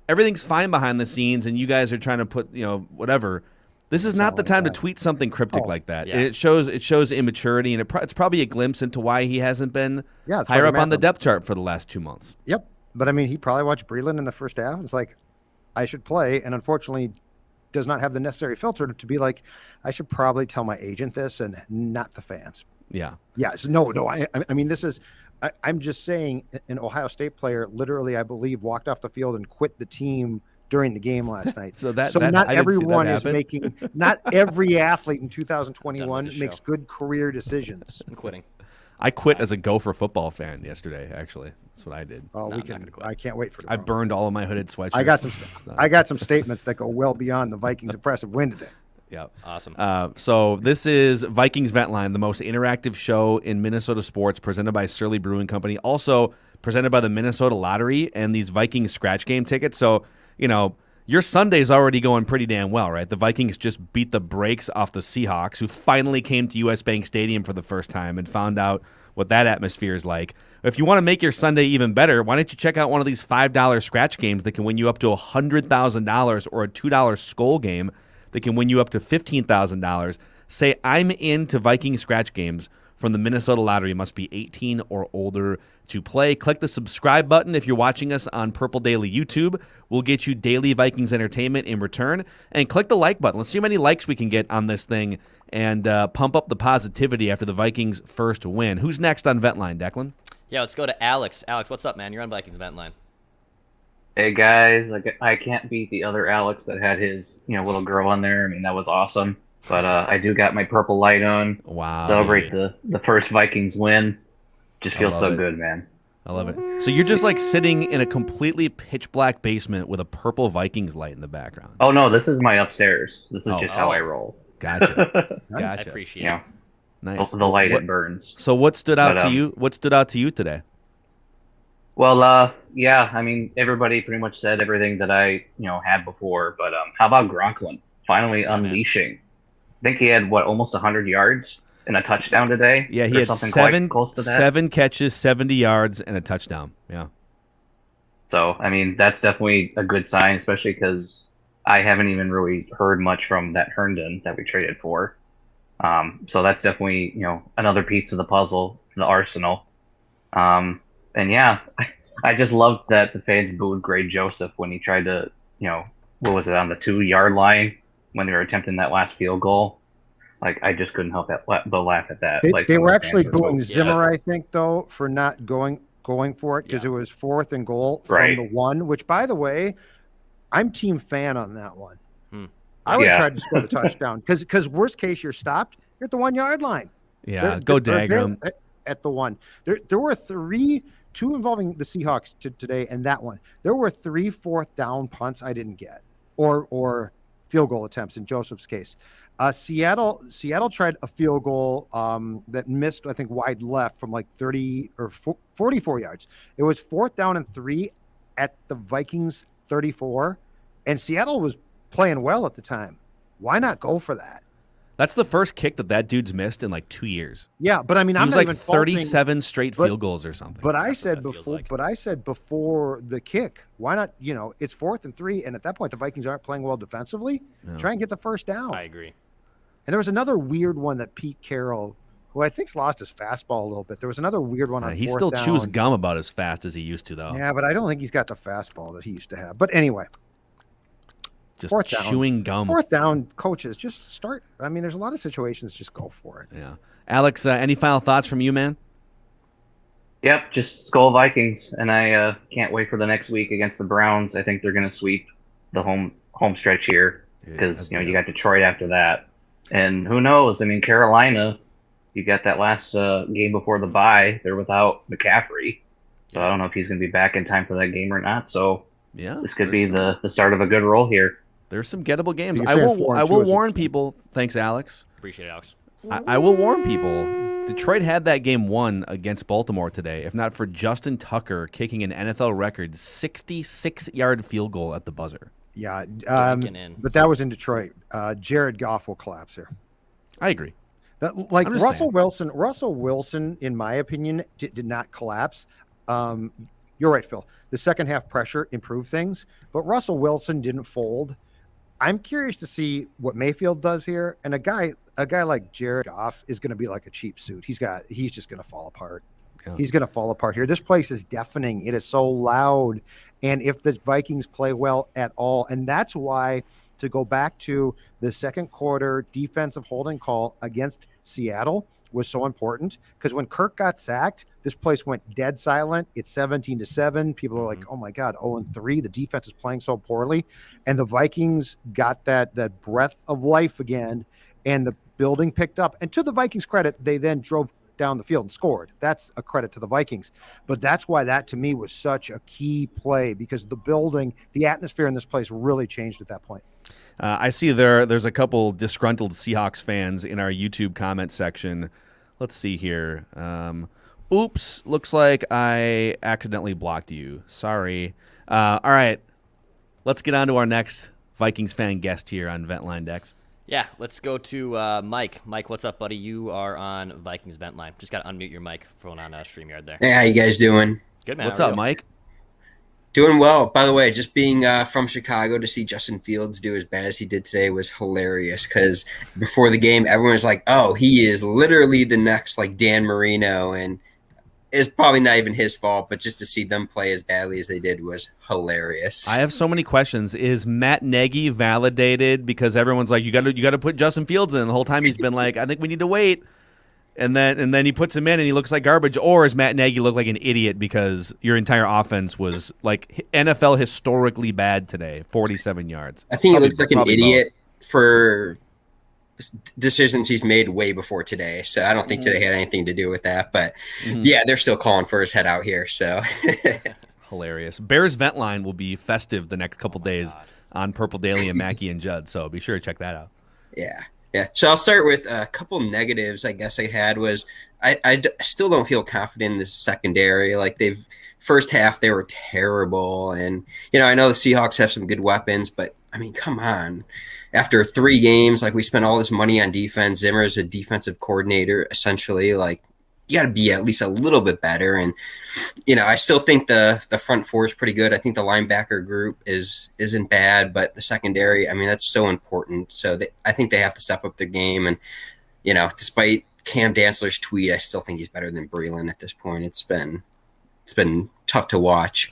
everything's fine behind the scenes, and you guys are trying to put whatever. This is not the time to tweet something cryptic like that. Yeah. It shows immaturity, and it's probably a glimpse into why he hasn't been higher up on the depth chart for the last 2 months. Yep, but he probably watched Breeland in the first half. It's like, I should play, and unfortunately does not have the necessary filter to be like, I should probably tell my agent this and not the fans. Yeah. Yeah. So no. This is. I'm just saying, an Ohio State player literally, I believe, walked off the field and quit the team during the game last night. So that not I didn't see that everyone is happen. making. Not every athlete in Done 2021 with the makes show. good career decisions. I'm quitting. I quit as a Gopher football fan yesterday. Actually, that's what I did. Oh, No, we I'm not can. gonna quit. I can't wait for. I tomorrow. burned all of my hooded sweatshirts. I got some statements that go well beyond the Vikings' impressive win today. Yeah. Awesome. So this is Vikings Vent Line, the most interactive show in Minnesota sports, presented by Surly Brewing Company, also presented by the Minnesota Lottery and these Vikings scratch game tickets. So, your Sunday's already going pretty damn well, right? The Vikings just beat the brakes off the Seahawks, who finally came to US Bank Stadium for the first time and found out what that atmosphere is like. If you want to make your Sunday even better, why don't you check out one of these $5 scratch games that can win you up to $100,000, or a $2 skull game that can win you up to $15,000. Say, I'm into Viking scratch games from the Minnesota Lottery. Must be 18 or older to play. Click the subscribe button if you're watching us on Purple Daily YouTube. We'll get you daily Vikings entertainment in return. And click the like button. Let's see how many likes we can get on this thing and pump up the positivity after the Vikings' first win. Who's next on Ventline, Declan? Yeah, let's go to Alex. Alex, what's up, man? You're on Vikings Vent Line. Hey guys, I can't beat the other Alex that had his little girl on there. I mean, that was awesome. But I do got my purple light on. Wow. Celebrate the first Vikings win. Just feels love so it. good, man. I love it. So you're just like sitting in a completely pitch black basement with a purple Vikings light in the background. Oh no, this is my upstairs. This is Oh. just how I roll. Gotcha. I Gotcha. appreciate Yeah. it. Nice. The light What- it burns. So what stood out But, to you? What stood out to you today? Well, yeah, I mean, everybody pretty much said everything that I, had before. But how about Gronklin finally unleashing? I think he had almost 100 yards and a touchdown today. Yeah, he or had something quite close to that. 7 catches, 70 yards, and a touchdown. Yeah. So, I mean, that's definitely a good sign, especially because I haven't even really heard much from that Herndon that we traded for. So that's definitely, another piece of the puzzle, the arsenal. And yeah, I just loved that the fans booed Gray Joseph when he tried to, what was it, on the 2-yard line when they were attempting that last field goal. Like, I just couldn't help but laugh at that. They were actually fans were booing booing. Zimmer, I think, though, for not going for it because it was 4th and goal from Right. the 1. Which, by the way, I'm team fan on that one. Hmm. I would have Yeah. tried to score the touchdown because worst case you're stopped. You're at the 1-yard line. Yeah, go They're Dagram. at the 1. There were 2 involving the Seahawks today, and that one. There were 3 4th down punts I didn't get, or field goal attempts in Joseph's case. Seattle tried a field goal that missed, I think, wide left from like 30 or 44 yards. It was 4th down and 3 at the Vikings 34, and Seattle was playing well at the time. Why not go for that? That's the first kick that dude's missed in like 2 years. Yeah, but I mean, He I'm was not like even faulting- 37 straight but- field goals or something. But I said that feels before. like. But I said before the kick. Why not? It's 4th and 3, and at that point the Vikings aren't playing well defensively. Yeah. Try and get the first down. I agree. And there was another weird one that Pete Carroll, who I think's lost his fastball a little bit. There was another weird one on he 4th still down. chews gum about as fast as he used to, though. Yeah, but I don't think he's got the fastball that he used to have. But anyway, Just 4th down. chewing gum. 4th down, coaches just start. I mean, there's a lot of situations. Just go for it. Yeah. Alex, any final thoughts from you, man? Yep, just Skull Vikings, and I can't wait for the next week against the Browns. I think they're going to sweep the home stretch here because you got Detroit after that, and who knows? I mean, Carolina, you got that last game before the bye. They're without McCaffrey, so I don't know if he's going to be back in time for that game or not. So Yeah. this could be the start of a good roll here. There's some gettable games. You're I saying will 4-2 I will is a- warn people. Thanks, Alex. Appreciate it, Alex. I will warn people. Detroit had that game won against Baltimore today, if not for Justin Tucker kicking an NFL record 66-yard field goal at the buzzer. Yeah, Drinking in. but that was in Detroit. Jared Goff will collapse here. I agree. Like I'm just Russell Wilson, in my opinion, did not collapse. You're right, Phil. The second half pressure improved things, but Russell Wilson didn't fold. I'm curious to see what Mayfield does here. And a guy like Jared Goff is going to be like a cheap suit. He's just going to fall apart. Yeah. He's going to fall apart here. This place is deafening. It is so loud. And if the Vikings play well at all, and that's why, to go back to the second quarter defensive holding call against Seattle, was so important, because when Kirk got sacked, this place went dead silent. It's 17-7. People are like, oh my God, 0-3. The defense is playing so poorly. And the Vikings got that breath of life again, and the building picked up. And to the Vikings' credit, they then drove down the field and scored. That's a credit to the Vikings. But that's why that to me was such a key play, because the building, the atmosphere in this place really changed at that point. I see there's a couple disgruntled Seahawks fans in our YouTube comment section. Let's see here. Oops, looks like I accidentally blocked you. Sorry. All right, let's get on to our next Vikings fan guest here on Ventline Dex. Yeah, let's go to Mike. Mike, what's up, buddy? You are on Vikings Vent Line. Just got to unmute your microphone on StreamYard there. Hey, how you guys doing? Good, man. What's up, Mike? Doing well. By the way, just being from Chicago to see Justin Fields do as bad as he did today was hilarious, because before the game, everyone was like, oh, he is literally the next like Dan Marino, and it's probably not even his fault, but just to see them play as badly as they did was hilarious. I have so many questions. Is Matt Nagy validated? Because everyone's like, you got to put Justin Fields in. The whole time he's been like, I think we need to wait. And then he puts him in and he looks like garbage. Or does Matt Nagy look like an idiot because your entire offense was like NFL historically bad today, 47 yards? I think he looks like an idiot for decisions he's made way before today. So I don't think today had anything to do with that. But yeah, they're still calling for his head out here. So hilarious. Bears Vent Line will be festive the next couple days on Purple Daily and Mackey and Judd. So be sure to check that out. Yeah. Yeah. So I'll start with a couple negatives I guess I had was I still don't feel confident in the secondary. Like first half they were terrible. And, I know the Seahawks have some good weapons, but I mean, come on. After 3 games, like we spent all this money on defense, Zimmer is a defensive coordinator, essentially. Like you got to be at least a little bit better. And, I still think the front four is pretty good. I think the linebacker group isn't bad, but the secondary, I mean, that's so important. So I think they have to step up their game. And, despite Cam Dantzler's tweet, I still think he's better than Breland at this point. It's been tough to watch.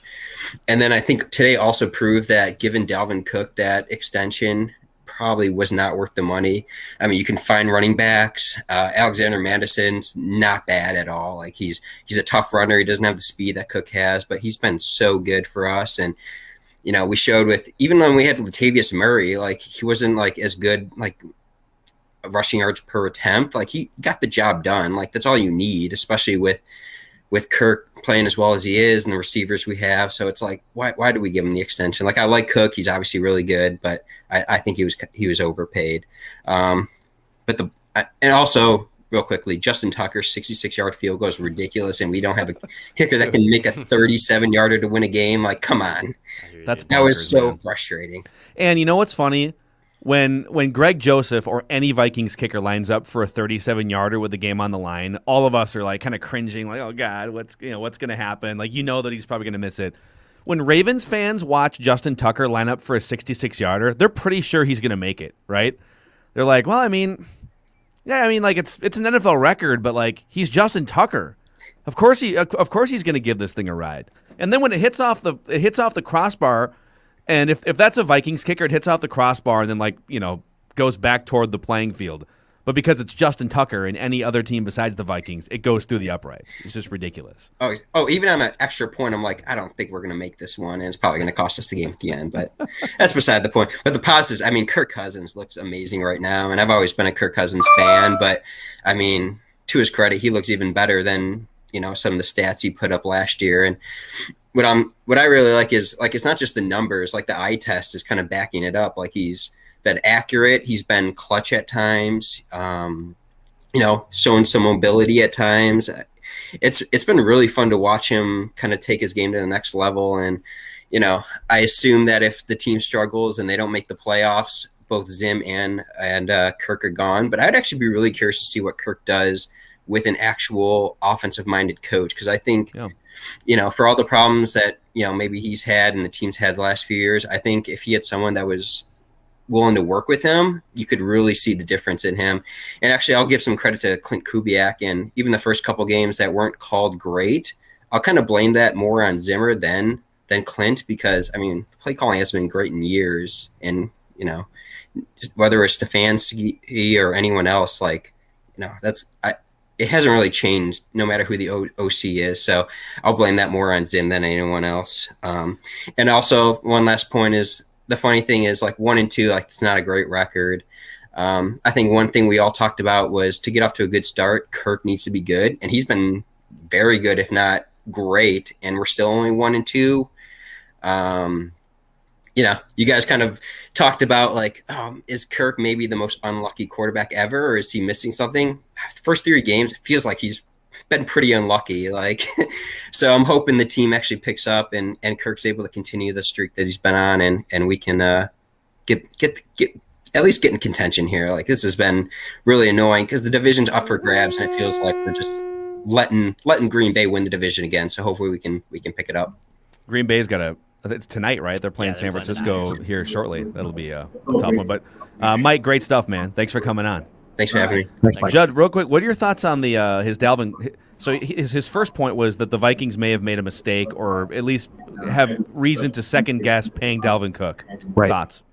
And then I think today also proved that giving Dalvin Cook that extension probably was not worth the money. I mean, you can find running backs. Alexander Madison's not bad at all. Like he's a tough runner. He doesn't have the speed that Cook has, but he's been so good for us. And, we showed with, even when we had Latavius Murray, like he wasn't like as good, like rushing yards per attempt. Like he got the job done. Like that's all you need, especially with Kirk playing as well as he is and the receivers we have. So it's like, why do we give him the extension? Like I like Cook. He's obviously really good, but I think he was overpaid. And also real quickly, Justin Tucker's 66-yard field goal is ridiculous. And we don't have a kicker that can make a 37-yarder to win a game. Like, come on. That was so frustrating. And you know what's funny? When Greg Joseph or any Vikings kicker lines up for a 37-yarder with the game on the line, all of us are like kind of cringing, like, oh God, what's going to happen? Like, that he's probably going to miss it. When Ravens fans watch Justin Tucker line up for a 66-yarder, they're pretty sure he's going to make it, right? They're like, well, like it's an NFL record, but like he's Justin Tucker. Of course he's going to give this thing a ride. And then when it hits off the crossbar. And if that's a Vikings kicker, it hits off the crossbar and then goes back toward the playing field. But because it's Justin Tucker and any other team besides the Vikings, it goes through the uprights. It's just ridiculous. Oh, even on an extra point, I'm like, I don't think we're going to make this one, and it's probably going to cost us the game at the end. But that's beside the point. But the positives, I mean, Kirk Cousins looks amazing right now, and I've always been a Kirk Cousins fan. But I mean, to his credit, he looks even better than some of the stats he put up last year. And what I really like is like it's not just the numbers, like the eye test is kind of backing it up. Like he's been accurate, he's been clutch at times, showing some mobility at times. It's been really fun to watch him kind of take his game to the next level. And I assume that if the team struggles and they don't make the playoffs, both Zim and Kirk are gone. But I'd actually be really curious to see what Kirk does with an actual offensive-minded coach, because I think, for all the problems that, maybe he's had and the team's had the last few years, I think if he had someone that was willing to work with him, you could really see the difference in him. And actually, I'll give some credit to Clint Kubiak, and even the first couple games that weren't called great, I'll kind of blame that more on Zimmer than Clint, because, I mean, play calling has been great in years, and, whether it's Stefanski or anyone else, like, it hasn't really changed no matter who the OC is. So I'll blame that more on Zim than anyone else. And also one last point is the funny thing is like 1-2, like it's not a great record. I think one thing we all talked about was to get off to a good start, Kirk needs to be good. And he's been very good, if not great. And we're still only 1-2. You guys kind of talked about like, is Kirk maybe the most unlucky quarterback ever, or is he missing something? First 3 games, it feels like he's been pretty unlucky. Like, so I'm hoping the team actually picks up and Kirk's able to continue the streak that he's been on, and we can get at least get in contention here. Like, this has been really annoying because the division's up for grabs, and it feels like we're just letting Green Bay win the division again. So hopefully we can pick it up. Green Bay's got it's tonight, right? They're playing San Francisco here shortly. That'll be a tough one. But Mike, great stuff, man. Thanks for coming on. Thanks for having me. Thanks, Judd, real quick, what are your thoughts on the his Dalvin? So his first point was that the Vikings may have made a mistake, or at least have reason to second guess paying Dalvin Cook. Right. Thoughts?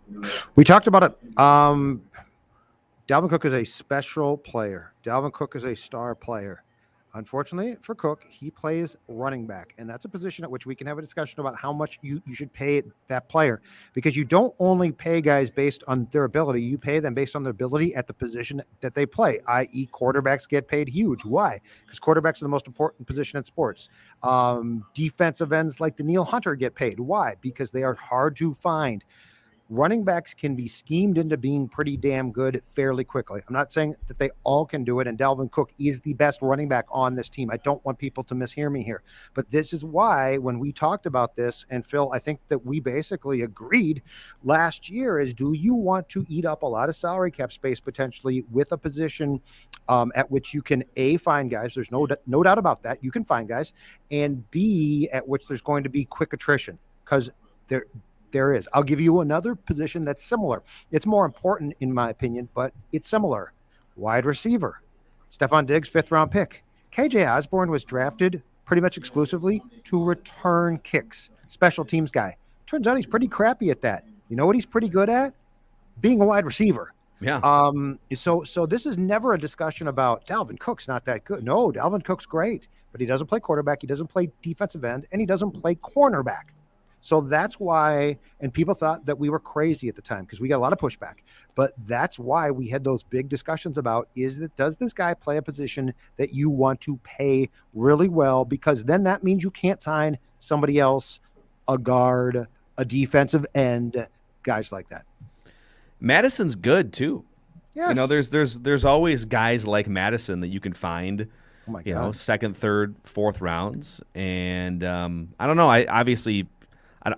We talked about it. Dalvin Cook is a special player. Dalvin Cook is a star player. Unfortunately for Cook, he plays running back, and that's a position at which we can have a discussion about how much you should pay that player, because you don't only pay guys based on their ability, you pay them based on their ability at the position that they play, i.e. quarterbacks get paid huge. Why? Because quarterbacks are the most important position in sports. Defensive ends like Daniil Hunter get paid. Why? Because they are hard to find. Running backs can be schemed into being pretty damn good fairly quickly. I'm not saying that they all can do it, and Dalvin Cook is the best running back on this team. I don't want people to mishear me here. But this is why when we talked about this, and Phil, I think that we basically agreed last year, is do you want to eat up a lot of salary cap space potentially with a position at which you can, A, find guys. There's no doubt about that. You can find guys. And B, at which there's going to be quick attrition, because there is. I'll give you another position that's similar. It's more important in my opinion, but it's similar. Wide receiver. Stephon Diggs, 5th-round pick. KJ Osborne was drafted pretty much exclusively to return kicks. Special teams guy. Turns out he's pretty crappy at that. You know what he's pretty good at? Being a wide receiver. Yeah. So this is never a discussion about Dalvin Cook's not that good. No, Dalvin Cook's great, but he doesn't play quarterback, he doesn't play defensive end, and he doesn't play cornerback. So that's why, and people thought that we were crazy at the time because we got a lot of pushback, but that's why we had those big discussions about, does this guy play a position that you want to pay really well? Because then that means you can't sign somebody else, a guard, a defensive end, guys like that. Madison's good too. Yes. You know, there's always guys like Madison that you can find, oh my you God, know, 2nd, 3rd, 4th rounds. And I don't know.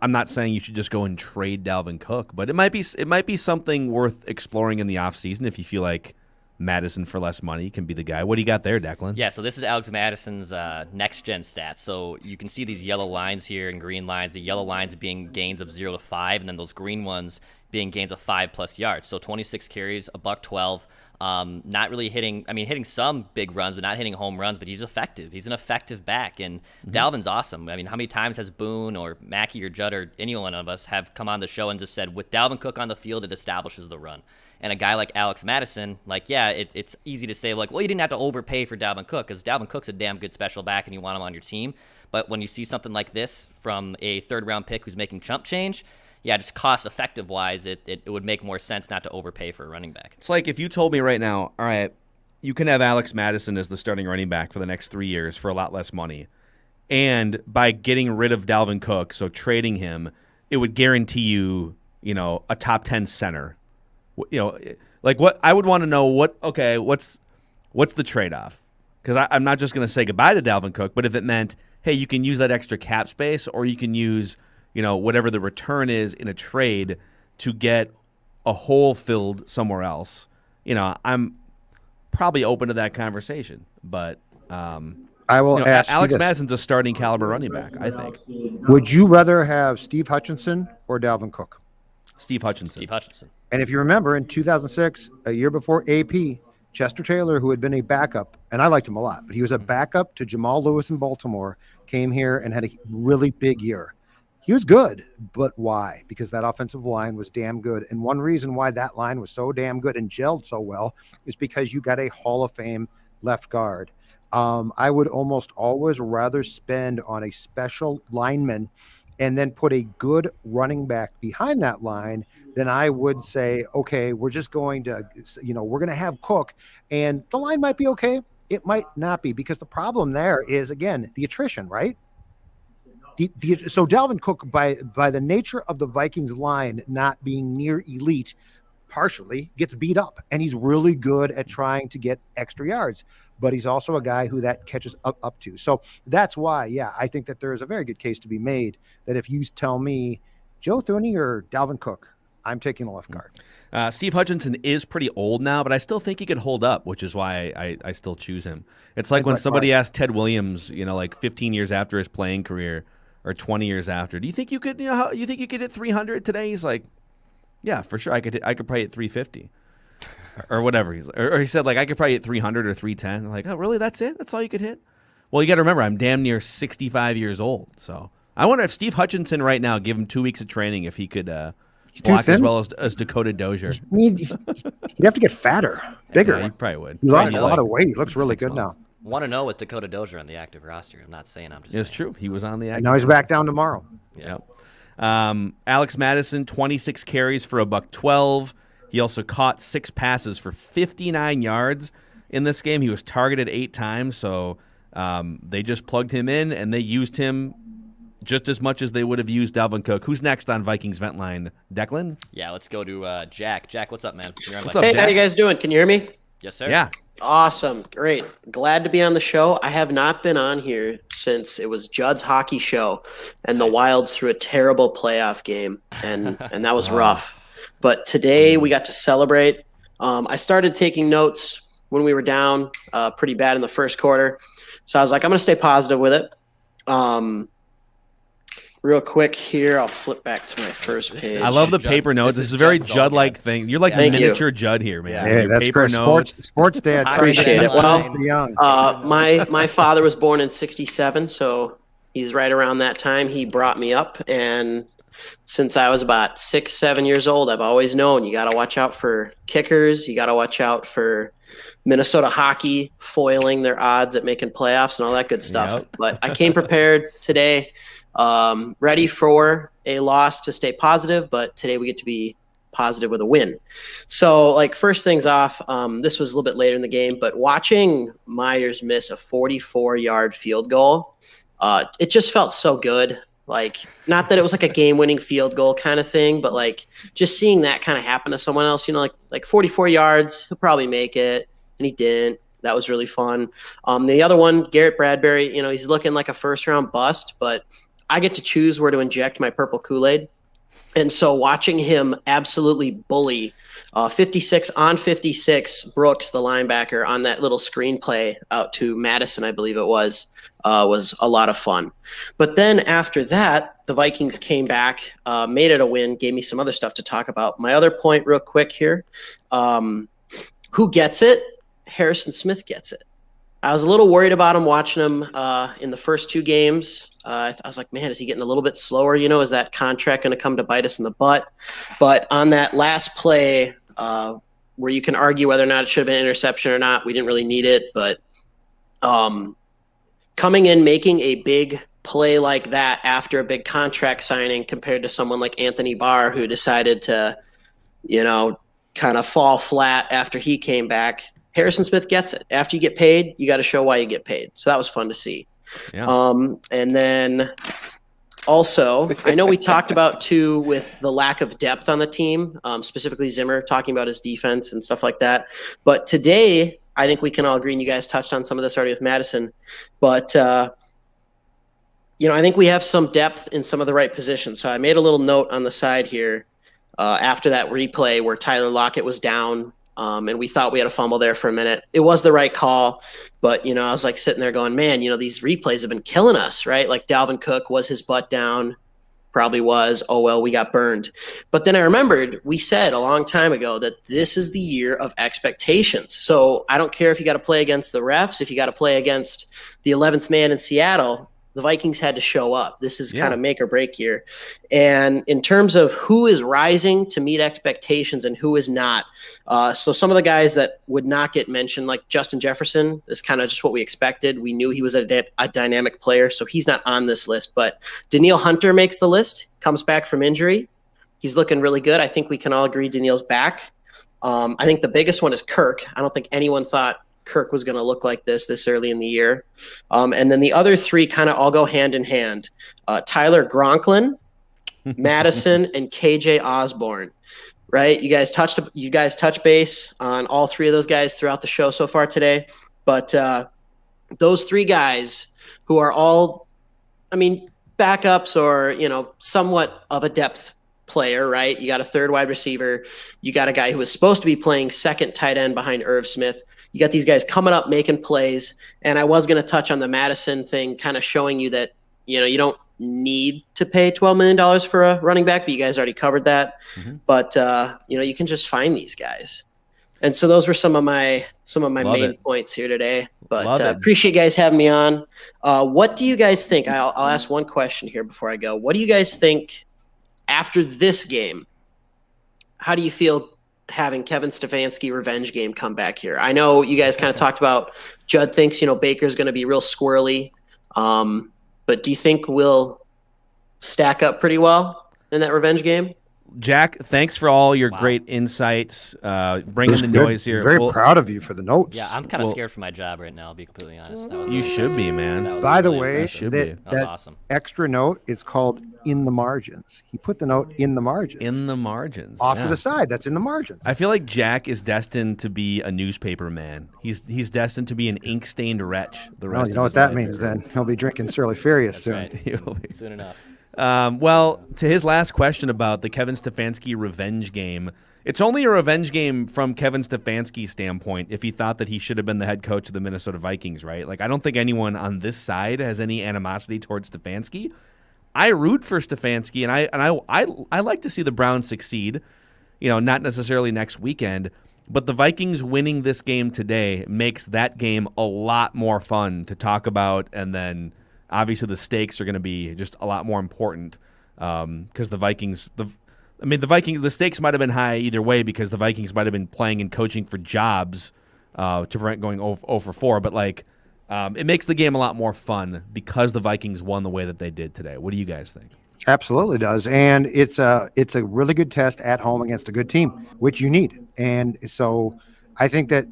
I'm not saying you should just go and trade Dalvin Cook, but it might be something worth exploring in the offseason if you feel like Madison for less money can be the guy. What do you got there, Declan? Yeah, so this is Alex Madison's next-gen stats. So you can see these yellow lines here and green lines, the yellow lines being gains of 0 to 5, and then those green ones being gains of 5+ yards. So 26 carries, $112. Not really hitting some big runs, but not hitting home runs, but he's effective. He's an effective back, and Dalvin's awesome. I mean, how many times has Boone or Mackey or Judd or any one of us have come on the show and just said, with Dalvin Cook on the field, it establishes the run. And a guy like Alex Madison, like, yeah, it's easy to say, like, well, you didn't have to overpay for Dalvin Cook because Dalvin Cook's a damn good special back and you want him on your team. But when you see something like this from a 3rd-round pick who's making chump change, yeah, just cost-effective wise, it would make more sense not to overpay for a running back. It's like if you told me right now, all right, you can have Alex Madison as the starting running back for the next 3 years for a lot less money, and by getting rid of Dalvin Cook, so trading him, it would guarantee you, you know, a top 10 center. You know, like what I would want to know, what's the trade-off? Because I'm not just going to say goodbye to Dalvin Cook, but if it meant, hey, you can use that extra cap space, or you can use, you know, whatever the return is in a trade to get a hole filled somewhere else, you know, I'm probably open to that conversation. But I will ask Alex you this. Madison's a starting caliber running back, I think. Would you rather have Steve Hutchinson or Dalvin Cook? Steve Hutchinson. Steve Hutchinson. And if you remember, in 2006, a year before AP, Chester Taylor, who had been a backup, and I liked him a lot, but he was a backup to Jamal Lewis in Baltimore, came here and had a really big year. He was good, but why? Because that offensive line was damn good. And one reason why that line was so damn good and gelled so well is because you got a Hall of Fame left guard. I would almost always rather spend on a special lineman and then put a good running back behind that line than I would say, okay, we're just going to, we're going to have Cook, and the line might be okay. It might not be, because the problem there is, again, the attrition, right? So Dalvin Cook, by the nature of the Vikings line not being near elite, partially gets beat up, and he's really good at trying to get extra yards, but he's also a guy who that catches up to. So that's why, I think that there is a very good case to be made that if you tell me Joe Thuney or Dalvin Cook, I'm taking the left guard. Steve Hutchinson is pretty old now, but I still think he could hold up, which is why I still choose him. It's like when somebody asked Ted Williams, like 15 years after his playing career or 20 years after, do you think you could, you think you could hit 300 today? He's like, yeah, for sure. I could probably hit 350 or whatever. Or he said, like, I could probably hit 300 or 310. I'm like, oh, really? That's it? That's all you could hit? Well, you got to remember, I'm damn near 65 years old. So I wonder if Steve Hutchinson right now, give him 2 weeks of training, if he could block as well as Dakota Dozier. You'd have to get fatter, bigger. Yeah, he probably would. He lost a lot of weight. He looks really good now. Want to know with Dakota Dozier on the active roster. I'm not saying, I'm just It's saying. true. He was on the active Now he's roster. back down tomorrow. Yeah. Alex Madison, 26 carries for $112. He also caught 6 passes for 59 yards in this game. He was targeted 8 times, so they just plugged him in, and they used him just as much as they would have used Dalvin Cook. Who's next on Vikings vent line? Declan? Yeah, let's go to Jack. Jack, what's up, man? You're on What's mic. up, Hey, Jack? how you guys doing? Can you hear me? Yes, sir. Yeah. Awesome. Great. Glad to be on the show. I have not been on here since it was Judd's hockey show, and the Wild threw a terrible playoff game, and that was rough. But today we got to celebrate. I started taking notes when we were down pretty bad in the first quarter, so I was like, I'm going to stay positive with it. Real quick here, I'll flip back to my first page. I love the paper notes. This is a very Judd-like thing. You're like Thank you. miniature Judd here, man. Hey, Your that's paper great. notes. Sports dad. I appreciate it. Well, young. my father was born in '67, so he's right around that time. He brought me up, and since I was about 6, 7 years old, I've always known you got to watch out for kickers. You got to watch out for Minnesota hockey foiling their odds at making playoffs and all that good stuff. Yep. But I came prepared today, ready for a loss to stay positive, but today we get to be positive with a win. So, like, first things off, this was a little bit later in the game, but watching Myers miss a 44-yard field goal, it just felt so good. Like, not that it was like a game-winning field goal kind of thing, but like just seeing that kind of happen to someone else, like 44 yards, he'll probably make it, and he didn't. That was really fun. The other one, Garrett Bradbury, he's looking like a first-round bust, but I get to choose where to inject my purple Kool-Aid. And so watching him absolutely bully 56 on 56 Brooks, the linebacker, on that little screenplay out to Madison, I believe it was a lot of fun. But then after that, the Vikings came back, made it a win, gave me some other stuff to talk about. My other point real quick here, who gets it? Harrison Smith gets it. I was a little worried about him watching him in the first 2 games. I was like, man, is he getting a little bit slower? Is that contract going to come to bite us in the butt? But on that last play, where you can argue whether or not it should have been an interception or not, we didn't really need it. But coming in, making a big play like that after a big contract signing compared to someone like Anthony Barr, who decided to, kind of fall flat after he came back, Harrison Smith gets it. After you get paid, you got to show why you get paid. So that was fun to see. Yeah. And then also, I know we talked about too with the lack of depth on the team, specifically Zimmer talking about his defense and stuff like that. But today, I think we can all agree, and you guys touched on some of this already with Madison, but I think we have some depth in some of the right positions. So I made a little note on the side here after that replay where Tyler Lockett was down. And we thought we had a fumble there for a minute. It was the right call, but, I was like sitting there going, man, these replays have been killing us, right? Like Dalvin Cook, was his butt down? Probably was. Oh, well, we got burned. But then I remembered we said a long time ago that this is the year of expectations. So I don't care if you got to play against the refs, if you got to play against the 11th man in Seattle, the Vikings had to show up. This is kind of make or break here. And in terms of who is rising to meet expectations and who is not, so some of the guys that would not get mentioned, like Justin Jefferson, is kind of just what we expected. We knew he was a dynamic player, so he's not on this list. But Danielle Hunter makes the list, comes back from injury. He's looking really good. I think we can all agree Danielle's back. I think the biggest one is Kirk. I don't think anyone thought Kirk was going to look like this early in the year. And then the other three kind of all go hand in hand. Tyler Gronklin, Madison, and KJ Osborne, right? You guys touch base on all three of those guys throughout the show so far today. But those three guys who are all, backups or, somewhat of a depth player, right? You got a third wide receiver. You got a guy who was supposed to be playing second tight end behind Irv Smith. You got these guys coming up, making plays. And I was going to touch on the Madison thing, kind of showing you that, you don't need to pay $12 million for a running back, but you guys already covered that. Mm-hmm. But, you can just find these guys. And so those were some of my main points here today. But appreciate you guys having me on. What do you guys think? I'll ask one question here before I go. What do you guys think after this game? How do you feel having Kevin Stefanski revenge game come back here? I know you guys kind of talked about Judd thinks, Baker's going to be real squirrely. But do you think we'll stack up pretty well in that revenge game? Jack, thanks for all your great insights. Bringing the noise here. Very proud of you for the notes. Yeah, I'm kind of scared for my job right now, I'll be completely honest. You should be, man. By the way, that was awesome. Extra note, it's called in the margins. He put the note in the margins. In the margins. Off to the side. That's in the margins. I feel like Jack is destined to be a newspaper man. He's destined to be an ink-stained wretch the rest of his life. You know what that means then. He'll be drinking Surly Furious soon. Right. Soon enough. Well, to his last question about the Kevin Stefanski revenge game, it's only a revenge game from Kevin Stefanski's standpoint if he thought that he should have been the head coach of the Minnesota Vikings, right? Like, I don't think anyone on this side has any animosity towards Stefanski. I root for Stefanski, and I like to see the Browns succeed, not necessarily next weekend, but the Vikings winning this game today makes that game a lot more fun to talk about, and then obviously the stakes are going to be just a lot more important because the Vikings, the stakes might have been high either way because the Vikings might have been playing and coaching for jobs to prevent going 0 for 4. But it makes the game a lot more fun because the Vikings won the way that they did today. What do you guys think? Absolutely does, and it's a really good test at home against a good team, which you need. And so I think that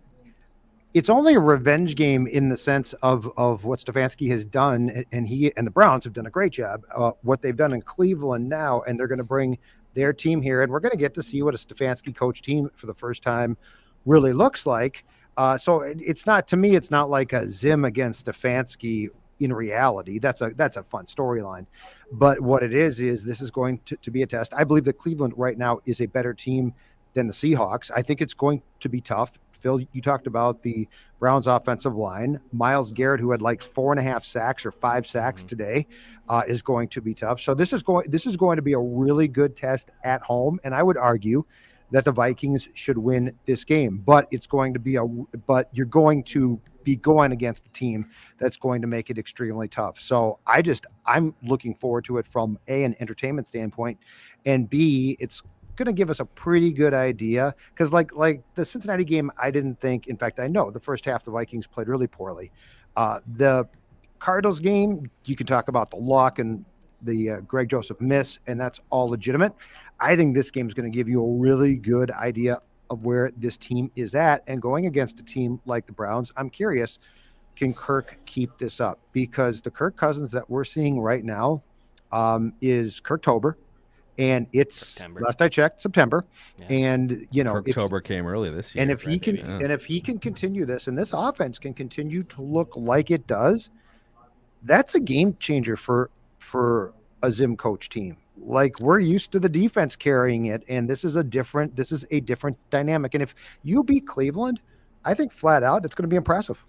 it's only a revenge game in the sense of what Stefanski has done, and he and the Browns have done a great job. What they've done in Cleveland now, and they're going to bring their team here, and we're going to get to see what a Stefanski coach team for the first time really looks like. So it's not, to me, it's not like a Zim against Stefanski in reality. That's a fun storyline. But what it is this is going to be a test. I believe that Cleveland right now is a better team than the Seahawks. I think it's going to be tough. Phil, you talked about the Browns offensive line. Myles Garrett, who had like 4.5 sacks or 5 sacks today, is going to be tough. So this is going to be a really good test at home. And I would argue that the Vikings should win this game, but you're going to be going against a team that's going to make it extremely tough. So I'm looking forward to it from an entertainment standpoint, and B, it's going to give us a pretty good idea because like the Cincinnati game, I didn't think, in fact, I know the first half the Vikings played really poorly. The Cardinals game, you can talk about the luck and the Greg Joseph miss, and that's all legitimate. I think this game is going to give you a really good idea of where this team is at, and going against a team like the Browns, I'm curious, can Kirk keep this up? Because the Kirk Cousins that we're seeing right now is Kirktober. And it's September. Last I checked, September, and October came early this year. And if he can continue this, and this offense can continue to look like it does, that's a game changer for a Zim coach team. Like, we're used to the defense carrying it, and this is a different dynamic. And if you beat Cleveland, I think flat out it's going to be impressive.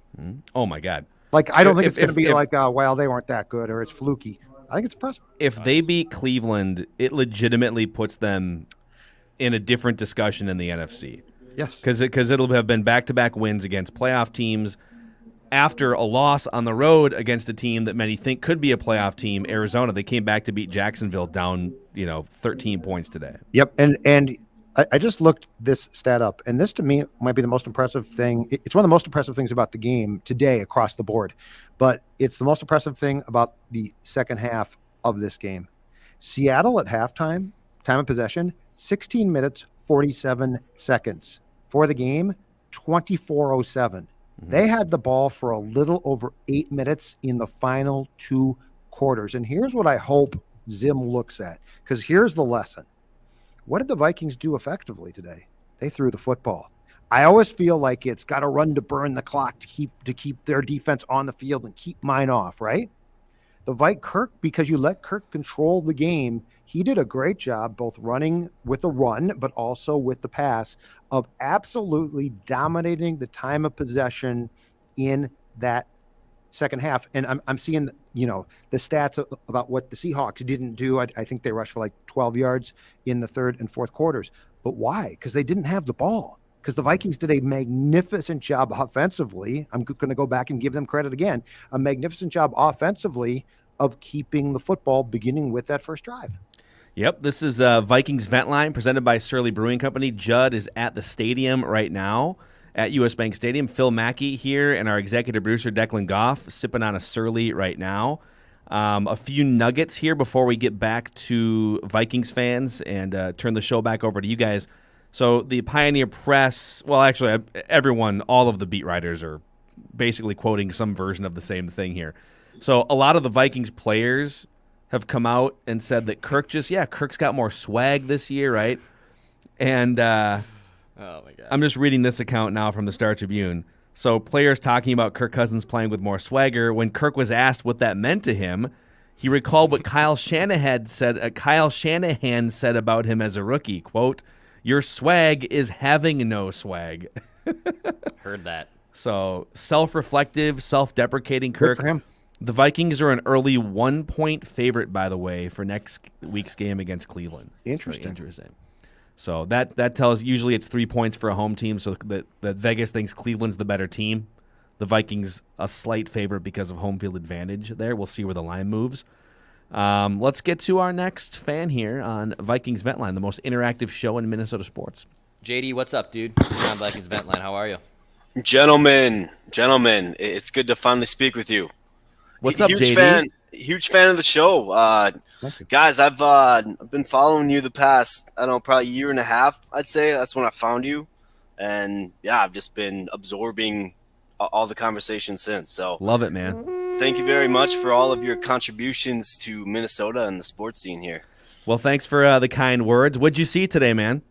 Oh my God! Like, I don't think it's going to be like, well, they weren't that good, or it's fluky. I think it's impressive. If they beat Cleveland, it legitimately puts them in a different discussion in the NFC. Yes. Because it'll have been back-to-back wins against playoff teams. after a loss on the road against a team that many think could be a playoff team, Arizona. They came back to beat Jacksonville down, 13 points today. Yep, and I just looked this stat up, and this to me might be the most impressive thing. It's one of the most impressive things about the game today across the board, but it's the most impressive thing about the second half of this game. Seattle at halftime, time of possession, 16 minutes, 47 seconds. For the game, 24:07. They had the ball for a little over 8 minutes in the final 2 quarters. And here's what I hope Zim looks at, because here's the lesson. What did the Vikings do effectively today? They threw the football. I always feel like it's got to run to burn the clock to keep their defense on the field and keep mine off, right? Kirk, because you let Kirk control the game, he did a great job both running with the run, but also with the pass, of absolutely dominating the time of possession in that second half. And I'm seeing, the stats about what the Seahawks didn't do. I think they rushed for like 12 yards in the third and fourth quarters. But why? Because they didn't have the ball. Because the Vikings did a magnificent job offensively. I'm going to go back and give them credit again. A magnificent job offensively of keeping the football, beginning with that first drive. Yep, this is Vikings Vent Line presented by Surly Brewing Company. Judd is at the stadium right now at US Bank Stadium. Phil Mackey here and our executive producer Declan Goff sipping on a Surly right now. A few nuggets here before we get back to Vikings fans and turn the show back over to you guys. So the Pioneer Press, well, actually, everyone, all of the beat writers are basically quoting some version of the same thing here. So a lot of the Vikings players have come out and said that Kirk's got more swag this year, right? And oh my God. I'm just reading this account now from the Star Tribune. So players talking about Kirk Cousins playing with more swagger. When Kirk was asked what that meant to him, he recalled what Kyle Shanahan said about him as a rookie, quote, "Your swag is having no swag." Heard that. So self-reflective, self-deprecating Kirk. Good for him. The Vikings are an early 1-point favorite, by the way, for next week's game against Cleveland. Interesting. So that tells, usually it's 3 points for a home team, so that Vegas thinks Cleveland's the better team. The Vikings a slight favorite because of home field advantage there. We'll see where the line moves. Let's get to our next fan here on Vikings Vent Line, the most interactive show in Minnesota sports. JD, what's up, dude? You're on Vikings Vent Line. How are you? Gentlemen, it's good to finally speak with you. What's up, JD? Huge fan of the show. Guys, I've been following you the past, probably year and a half, I'd say. That's when I found you. And, yeah, I've just been absorbing all the conversations since. So love it, man. Thank you very much for all of your contributions to Minnesota and the sports scene here. Well, thanks for the kind words. What'd you see today, man?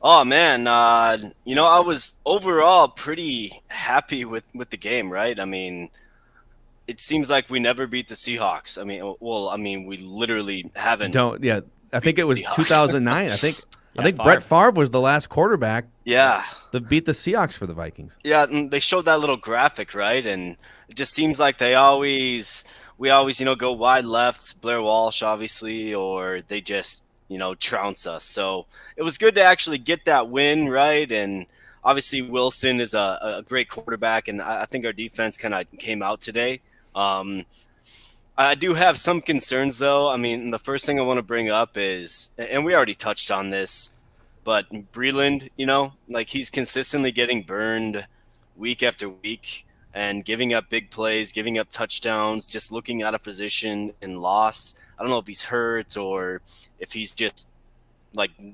Oh, man, I was overall pretty happy with the game, right? I mean, it seems like we never beat the Seahawks. We literally haven't. I think it was 2009. I think Brett Favre was the last quarterback. Yeah. That beat the Seahawks for the Vikings. Yeah, and they showed that little graphic, right? And it just seems like we always, go wide left, Blair Walsh, obviously, or they just, trounce us. So it was good to actually get that win, right? And obviously Wilson is a great quarterback, and I think our defense kind of came out today. I do have some concerns, though. I mean, the first thing I want to bring up is, and we already touched on this, but Breland, he's consistently getting burned week after week and giving up big plays, giving up touchdowns, just looking out of position and loss. I don't know if he's hurt or if he's just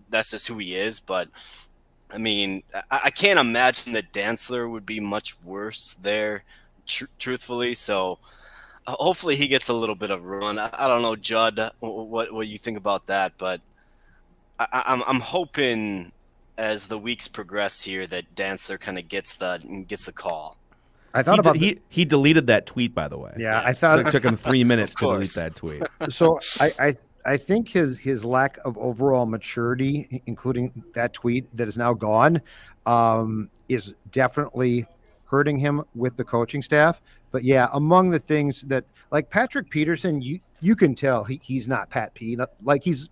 that's just who he is. But I mean, I can't imagine that Dantzler would be much worse there, truthfully. So hopefully he gets a little bit of a run. I don't know, Judd, what you think about that, but I'm hoping as the weeks progress here that Dantzler kind of gets the call. I thought he deleted that tweet, by the way. Yeah, I thought it took him 3 minutes to delete that tweet. So I think his lack of overall maturity, including that tweet that is now gone, is definitely hurting him with the coaching staff. But yeah, among the things that, like Patrick Peterson, you can tell he's not Pat P. Like he's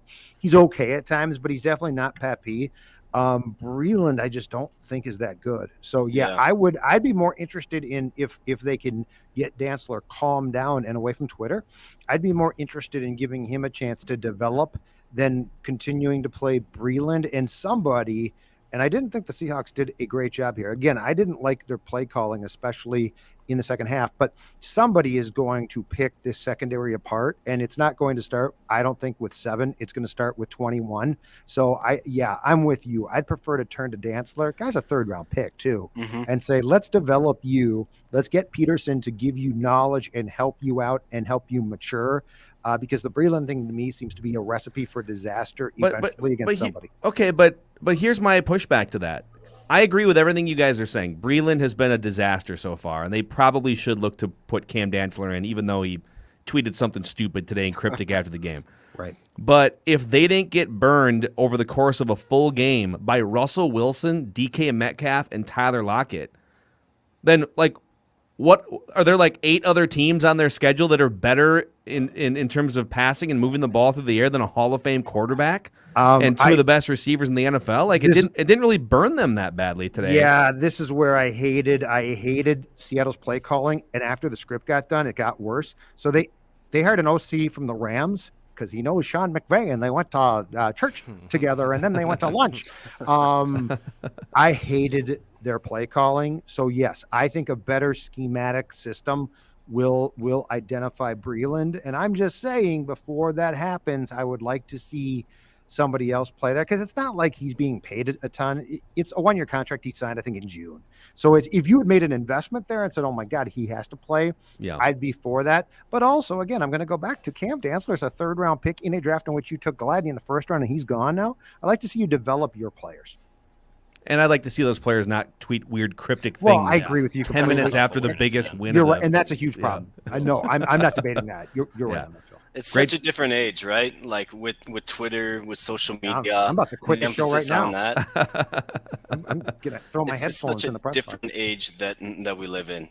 okay at times, but he's definitely not Pat P. Breland, I just don't think is that good. So Yeah. I'd be more interested in if they can get Dantzler calmed down and away from Twitter. I'd be more interested in giving him a chance to develop than continuing to play Breland and somebody. And I didn't think the Seahawks did a great job here. Again, I didn't like their play calling, especially in the second half, but somebody is going to pick this secondary apart, and it's not going to start, I don't think, with 7. It's going to start with 21. So I'm with you. I'd prefer to turn to Dantzler. Guy's a 3rd-round pick too, and say, let's develop you. Let's get Peterson to give you knowledge and help you out and help you mature. Because the Breland thing to me seems to be a recipe for disaster eventually against somebody. But here's my pushback to that. I agree with everything you guys are saying. Breland has been a disaster so far, and they probably should look to put Cam Dantzler in, even though he tweeted something stupid today and cryptic after the game. Right. But if they didn't get burned over the course of a full game by Russell Wilson, DK Metcalf, and Tyler Lockett, then what are there 8 other teams on their schedule that are better in terms of passing and moving the ball through the air than a Hall of Fame quarterback and 2 of the best receivers in the NFL? It didn't really burn them that badly today. Yeah, this is where I hated Seattle's play calling, and after the script got done, it got worse. So they hired an OC from the Rams because he knows Sean McVay, and they went to church together, and then they went to lunch. I hated their play calling. So yes, I think a better schematic system will identify Breland. And I'm just saying, before that happens, I would like to see somebody else play there, because it's not like he's being paid a ton. It's a 1-year contract he signed, I think, in June. So if you had made an investment there and said, oh my God, he has to play, I'd be for that. But also, again, I'm going to go back to Cam Dantzler is a 3rd-round pick in a draft in which you took Gladney in the 1st round, and he's gone now. I'd like to see you develop your players. And I'd like to see those players not tweet weird cryptic things. Well, I agree with you. 10 minutes after the biggest win. You're right, and that's a huge problem. I know. I'm not debating that. You're right on that, Phil. It's such a different age, right? Like with Twitter, with social media. I'm about to quit the show right now. On that. I'm gonna throw my headphones in the press box. It's such a different age that we live in.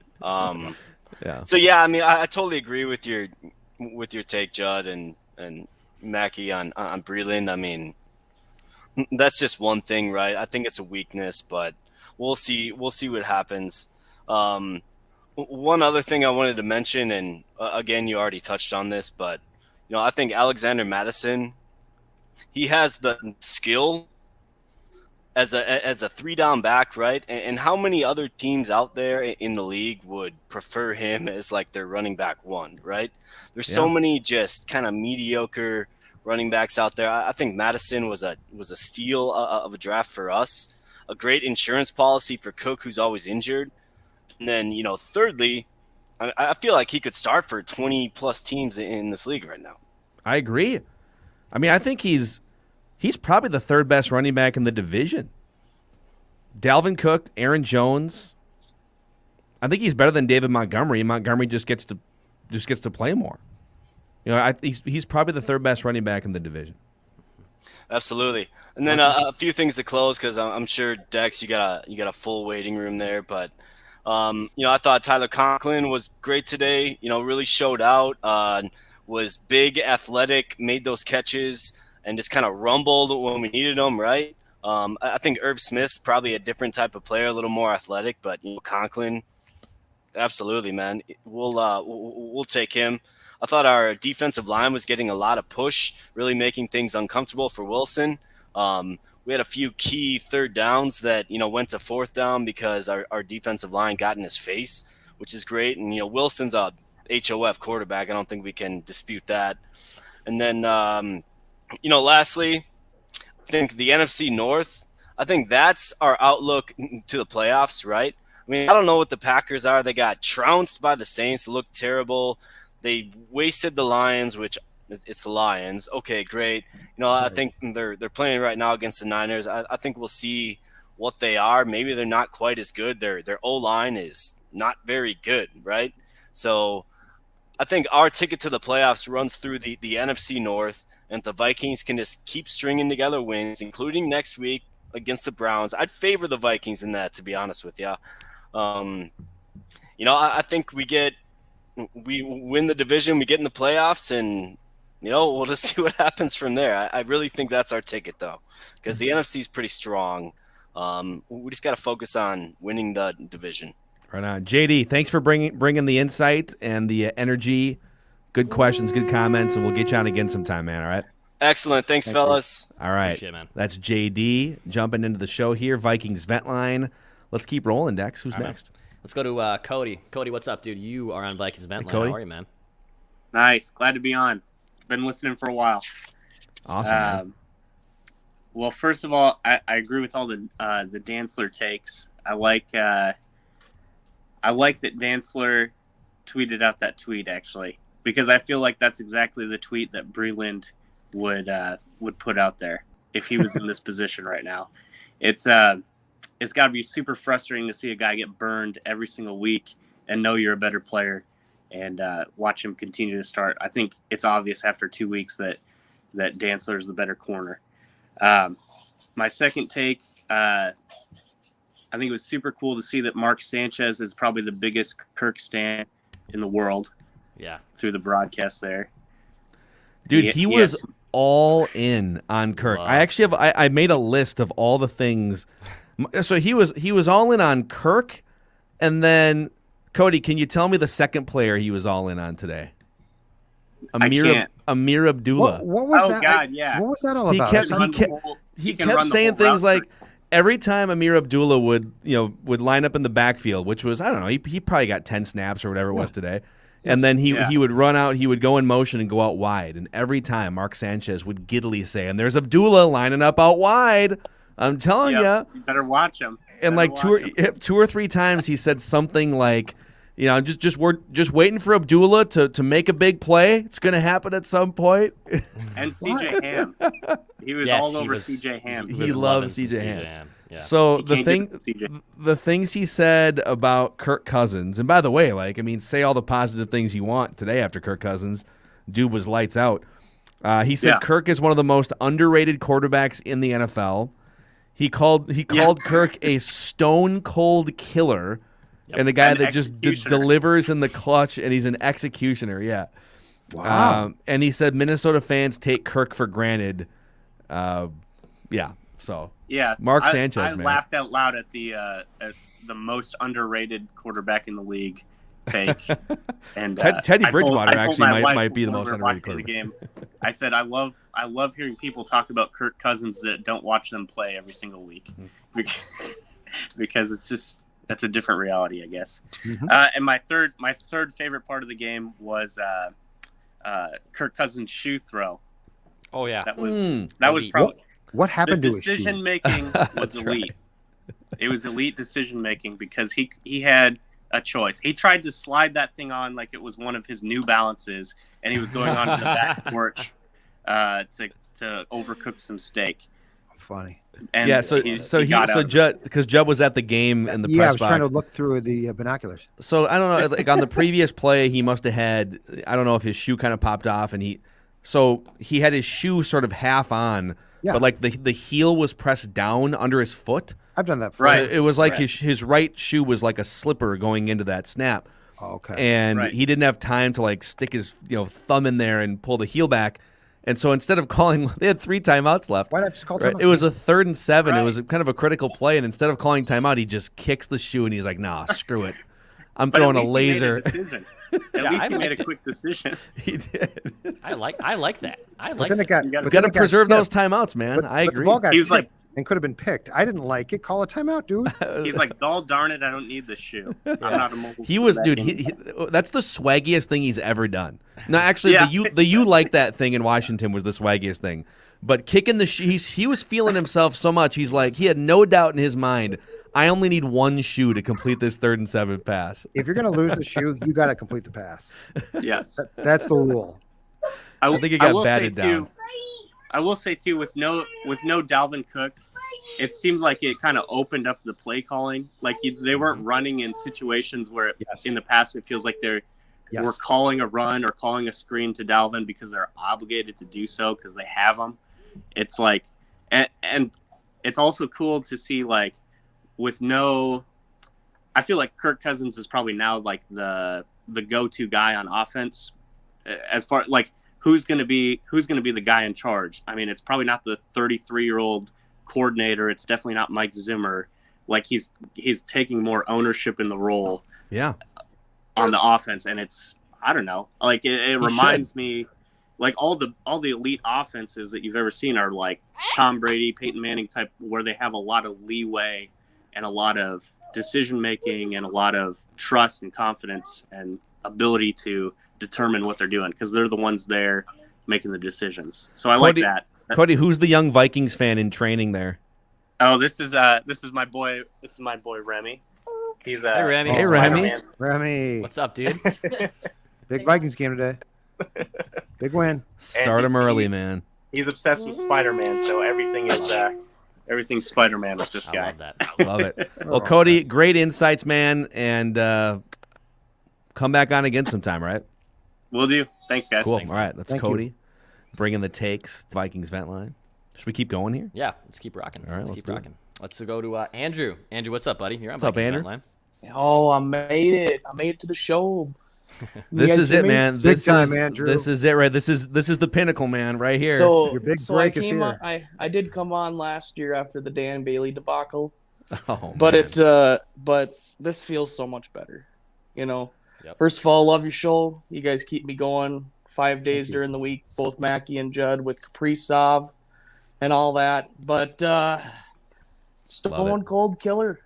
So yeah, I mean, I totally agree with your take, Judd and Mackie on Breland. I mean, that's just one thing, right? I think it's a weakness, but we'll see what happens. One other thing I wanted to mention, and again, you already touched on this, but I think Alexander Madison, he has the skill as a 3-down back, right? And how many other teams out there in the league would prefer him as like their running back 1, right? There's so many just kind of mediocre running backs out there. I think Madison was a steal of a draft for us, a great insurance policy for Cook, who's always injured. And then, thirdly, I feel like he could start for 20-plus teams in this league right now. I agree. I mean, I think he's probably the 3rd best running back in the division. Dalvin Cook, Aaron Jones. I think he's better than David Montgomery. Montgomery just gets to play more. He's probably the 3rd best running back in the division. Absolutely. And then a few things to close, because I'm sure, Dex, you got a full waiting room there, but I thought Tyler Conklin was great today. Really showed out. Was big, athletic, made those catches, and just kind of rumbled when we needed him. Right. I think Irv Smith's probably a different type of player, a little more athletic, but Conklin, absolutely, man. We'll take him. I thought our defensive line was getting a lot of push, really making things uncomfortable for Wilson. We had a few key 3rd downs that, went to 4th down because our defensive line got in his face, which is great. And, Wilson's a HOF quarterback. I don't think we can dispute that. And then, lastly, I think the NFC North, I think that's our outlook to the playoffs, right? I mean, I don't know what the Packers are. They got trounced by the Saints, looked terrible. They wasted the Lions, which it's the Lions. Okay, great. I think they're playing right now against the Niners. I think we'll see what they are. Maybe they're not quite as good. Their O-line is not very good, right? So I think our ticket to the playoffs runs through the NFC North, and if the Vikings can just keep stringing together wins, including next week against the Browns, I'd favor the Vikings in that, to be honest with you. I think we win the division, we get in the playoffs, and we'll just see what happens from there. I really think that's our ticket, though, because the NFC is pretty strong. We just got to focus on winning the division. Right on. JD, thanks for bringing the insight and the energy. Good questions, good comments, and we'll get you on again sometime, man, all right? Excellent. Thanks, fellas. All right. Appreciate it, man. That's JD jumping into the show here, Vikings Vent Line. Let's keep rolling, Dex. Who's next? Let's go to Cody. Cody, what's up, dude? You are on Vikings Vent Line. Cody? How are you, man? Nice. Glad to be on. Been listening for a while. Awesome, man. Well, first of all, I agree with all the Dantzler takes. I like that Dantzler tweeted out that tweet, actually, because I feel like that's exactly the tweet that Breland would put out there if he was in this position right now. It's got to be super frustrating to see a guy get burned every single week and know you're a better player and watch him continue to start. I think it's obvious after 2 weeks that Dantzler is the better corner. My second take, I think it was super cool to see that Mark Sanchez is probably the biggest Kirk stan in the world. Yeah. Through the broadcast there. Dude, he was all in on Kirk. Wow. I actually I made a list of all the things. So he was all in on Kirk, and then Cody, can you tell me the second player he was all in on today? Amir Abdullah. What was that? God, yeah. What was that all about? He kept saying things like every time Amir Abdullah would line up in the backfield, which was, I don't know, he probably got 10 snaps or whatever it was today. And then he would run out, he would go in motion and go out wide. And every time Mark Sanchez would giddily say, and there's Abdullah lining up out wide. I'm telling you. You better watch him. And like two or three times he said something like, we're just waiting for Abdullah to make a big play. It's going to happen at some point. And CJ Ham. He was all over CJ Ham. He loves CJ Ham. Yeah. So the things he said about Kirk Cousins, and by the way, say all the positive things you want today after Kirk Cousins, dude was lights out. He said Kirk is one of the most underrated quarterbacks in the NFL. He called Kirk a stone cold killer. Yep. And a guy that just delivers in the clutch, and he's an executioner. Yeah. Wow. And he said Minnesota fans take Kirk for granted. So Mark Sanchez, I man. laughed out loud at the most underrated quarterback in the league take. And Teddy Bridgewater actually might be the when most underrated quarterback. The game. I said I love hearing people talk about Kirk Cousins that don't watch them play every single week, because it's just. That's a different reality, I guess. Mm-hmm. And my third favorite part of the game was Kirk Cousins' shoe throw. Oh yeah, that was probably what happened to his shoe. Decision making was elite. Right. It was elite decision making because he had a choice. He tried to slide that thing on like it was one of his New Balances, and he was going onto the back porch to overcook some steak. Funny. And Judd, because Judd was at the game in the press box. I was trying to look through the binoculars. So I don't know, like on the previous play, he must have had, I don't know if his shoe kind of popped off, and he had his shoe sort of half on, but like the heel was pressed down under his foot. I've done that. Right. So it was like his right shoe was like a slipper going into that snap. Oh, okay. And he didn't have time to like stick his thumb in there and pull the heel back. And so instead of calling, they had 3 timeouts left. Why not just call timeout? It was a 3rd and 7. It was kind of a critical play. And instead of calling timeout, he just kicks the shoe and he's like, nah, screw it. I'm throwing a laser. At least he made a quick decision. He did. I like that. You got to preserve those timeouts, man. I agree. The ball got he was like, and could have been picked. I didn't like it. Call a timeout, dude. He's like, "Gall darn it, I don't need this shoe. I'm not a mobile." He was, dude. That's the swaggiest thing he's ever done. No, actually, the you like that thing in Washington was the swaggiest thing. But kicking the shoe, he was feeling himself so much. He's like, he had no doubt in his mind. I only need one shoe to complete this 3rd and 7 pass. If you're gonna lose the shoe, you got to complete the pass. Yes, that's the rule. I think he got batted down. I will say too, with no Dalvin Cook, it seemed like it kind of opened up the play calling. Like they weren't running in situations where in the past it feels like they're were calling a run or calling a screen to Dalvin because they're obligated to do so because they have them. It's like, and it's also cool to see like with no. I feel like Kirk Cousins is probably now like the go-to guy on offense, as far like who's going to be the guy in charge. I mean, it's probably not the 33-year-old coordinator. It's definitely not Mike Zimmer. Like he's taking more ownership in the role. Yeah. On the offense, and it's I don't know. Like it reminds me, like all the elite offenses that you've ever seen are like Tom Brady, Peyton Manning type, where they have a lot of leeway and a lot of decision making and a lot of trust and confidence and ability to determine what they're doing because they're the ones there making the decisions. So I like that. Cody, who's the young Vikings fan in training there? Oh, this is my boy. This is my boy Remy. He's Hey, Remy. Hey, Remy. Remy. What's up, dude? Big Vikings game today. Big win. Start him early, man. He's obsessed with Spider-Man, so everything's Spider-Man with this guy. I love that. Love it. Well, Cody, great insights, man, and come back on again sometime, right? Will do. Thanks, guys. Cool. Thanks, all right, that's Thank Cody you. bringing the takes. Vikings vent line. Should we keep going here? Yeah, let's keep rocking. All right, let's let's keep do it. rocking. Let's go to Andrew. Andrew, what's up, buddy? You're on What's up, Vikings Andrew? Vent Line. Oh, I made it. I made it to the show. This is it, man. This time, is Andrew. this is it, right? This is the pinnacle, man, right here. So, Your big so I break is came here. on, I did come on last year after the Dan Bailey debacle, oh, but man. but this feels so much better. You know, Yep. first of all, love your show. You guys keep me going 5 days during the week, both Mackie and Judd with Kaprizov and all that. But Stone Cold Killer,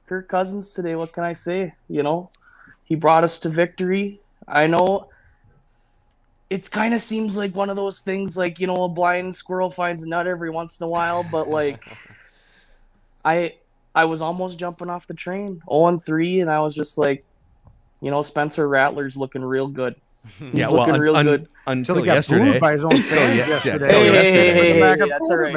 Kirk Cousins today. What can I say? You know, he brought us to victory. I know it kind of seems like one of those things, like, you know, a blind squirrel finds a nut every once in a while, but like I was almost jumping off the train 0-3, and I was just like, you know, Spencer Rattler's looking real good. He's looking real good Until he got yesterday. booed by his own fans yesterday. Until yesterday. Hey, Back up that's all right.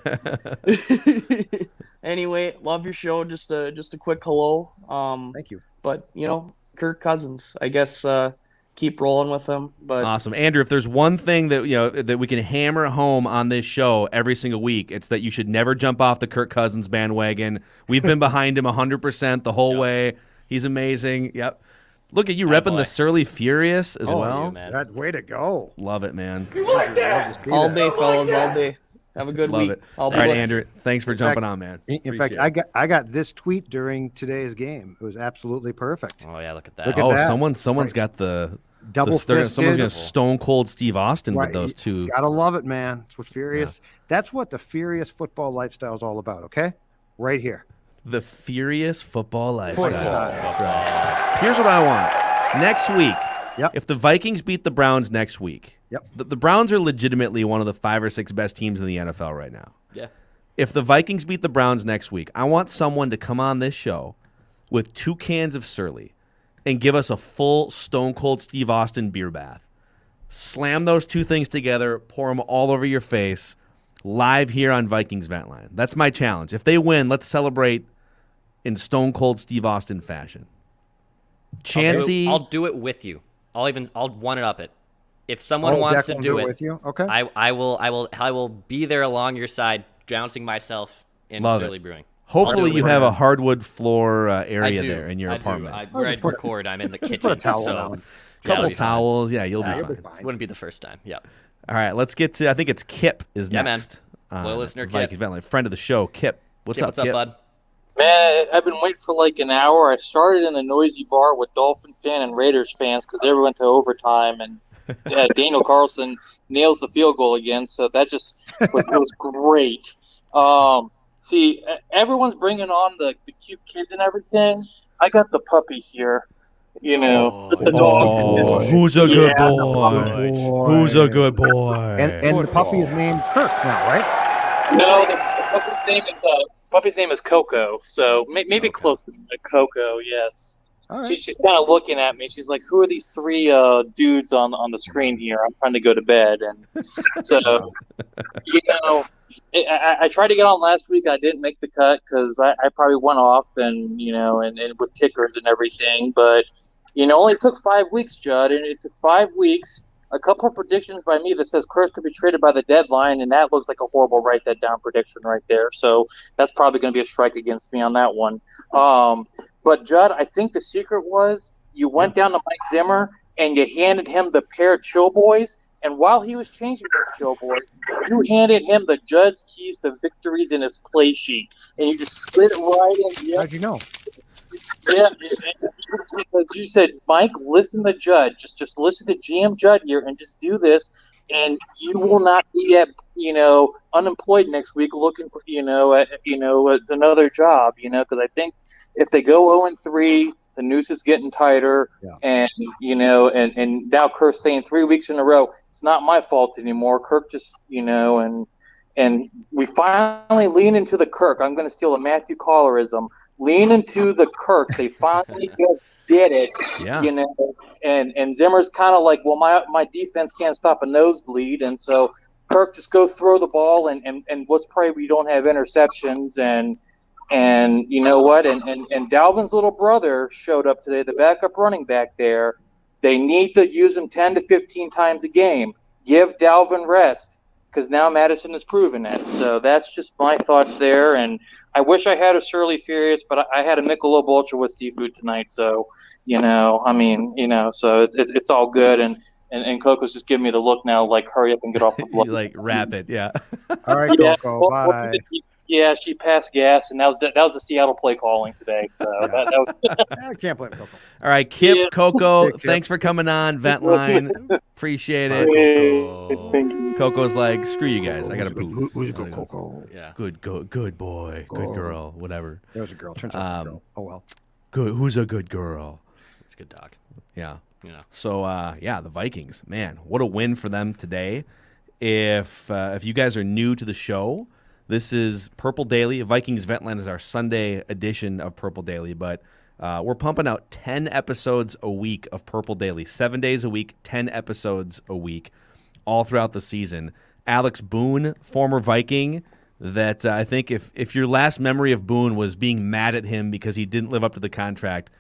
That's all right. Anyway, love your show. Just a quick hello. Thank you. But you know, Kirk Cousins, I guess keep rolling with him. But Awesome, Andrew. If there's one thing that we can hammer home on this show every single week, it's that you should never jump off the Kirk Cousins bandwagon. We've been behind him 100% the whole way. He's amazing. Yep. Look at you repping the Surly Furious as well. That way to go. Love it, man. You like that? all day, fellas, all day. Have a good Love week. it. I'll All be right, there. Andrew. Thanks for jumping on, man. In fact, I got this tweet during today's game. It was absolutely perfect. Oh yeah, look at that. Look at that. Someone's got the Double someone's fisted. gonna Stone Cold Steve Austin Right, with those two. Gotta love it, man. It's what Furious. That's what the Furious football lifestyle is all about. Okay, right here. The Furious football lifestyle. Football. That's right. Here's what I want. Next week, Yep. if the Vikings beat the Browns next week, Yep. the Browns are legitimately one of the 5 or 6 best teams in the NFL right now. Yeah. If the Vikings beat the Browns next week, I want someone to come on this show with 2 cans of Surly and give us a full Stone Cold Steve Austin beer bath. Slam those 2 things together, pour them all over your face, live here on Vikings Vent Line. That's my challenge. If they win, let's celebrate in Stone Cold Steve Austin fashion. Chansey, I'll do it with you. I'll one it up it. If someone wants to Declan do it with you. Okay. I will be there along your side, jouncing myself in Love Surly it. Brewing. Hopefully you have a a hardwood floor I area do. there in your I apartment. Do. Where I record, I'm in the kitchen. put a towel so on. yeah, Couple it'll be fine. towels. Yeah, you'll be You'll fine. be fine. Wouldn't be the first time. Yep. All right, let's get to. I think it's Kip is Yeah, next. Loyal listener, Vikings Kip. Vent Line. Friend of the show, Kip. What's up, Kip? bud? Man, I've been waiting for like an hour. I started in a noisy bar with Dolphin fan and Raiders fans because they went to overtime, and Daniel Carlson nails the field goal again. So that just was great. See, everyone's bringing on the cute kids and everything. I got the puppy here. You know, the dog. Who's a good Yeah, boy? Who's a good boy? And the puppy is named Kirk now, right? No, the puppy's name is Coco. So maybe close to Coco. Yes. All right. She's kind of looking at me. She's like, "Who are these 3 dudes on the screen here?" I'm trying to go to bed, and so you know, I tried to get on last week. I didn't make the cut because I probably went off, and you know, and with kickers and everything. But you know, only took 5 weeks, Judd, and it took 5 weeks. A couple of predictions by me that says Kirk could be traded by the deadline, and that looks like a horrible write that down prediction right there. So that's probably going to be a strike against me on that one. But Judd, I think the secret was you went down to Mike Zimmer and you handed him the pair of chill boys, And while he was changing this, Joe Boy, you handed him the Judd's keys to victories in his play sheet, and you just slid it right in. Yep. How'd you know? Yeah, because you said, Mike, listen to Judd. Just listen to GM Judd here and just do this, and you will not be unemployed next week looking for another job. Because I think if they go 0-3, the noose is getting tighter, and now Kirk's saying 3 weeks in a row, it's not my fault anymore. Kirk just and we finally lean into the Kirk. I'm going to steal a Matthew Collerism. Lean into the Kirk. They finally just did it. Yeah. And Zimmer's kind of like, well, my defense can't stop a nosebleed, and so Kirk just go throw the ball and let's pray we don't have interceptions and you know what? And Dalvin's little brother showed up today, the backup running back there. They need to use him 10 to 15 times a game. Give Dalvin rest, because now Madison has proven that. So that's just my thoughts there. And I wish I had a Surly Furious, but I had a Michelob Ultra with seafood tonight. So, so it's all good. And Coco's just giving me the look now, like, hurry up and get off the block. Like, wrap it, yeah. All right, Coco, bye. Yeah, she passed gas, and that was the Seattle play calling today. So that was. I can't blame Coco. All right, Kip, Yeah. Coco, Kip. thanks for coming on, Ventline. Appreciate it. Coco's like, screw you guys. I got to poop. Who's a good Coco? Yeah. Good boy, good girl, whatever. There's a girl. Turns out it's a girl. Oh, well. Good. Who's a good girl? It's a good dog. Yeah. Yeah. So, the Vikings, man, what a win for them today. If you guys are new to the show, this is Purple Daily. Vikings Ventline is our Sunday edition of Purple Daily, but we're pumping out 10 episodes a week of Purple Daily, 7 days a week, 10 episodes a week, all throughout the season. Alex Boone, former Viking, that I think if your last memory of Boone was being mad at him because he didn't live up to the contract,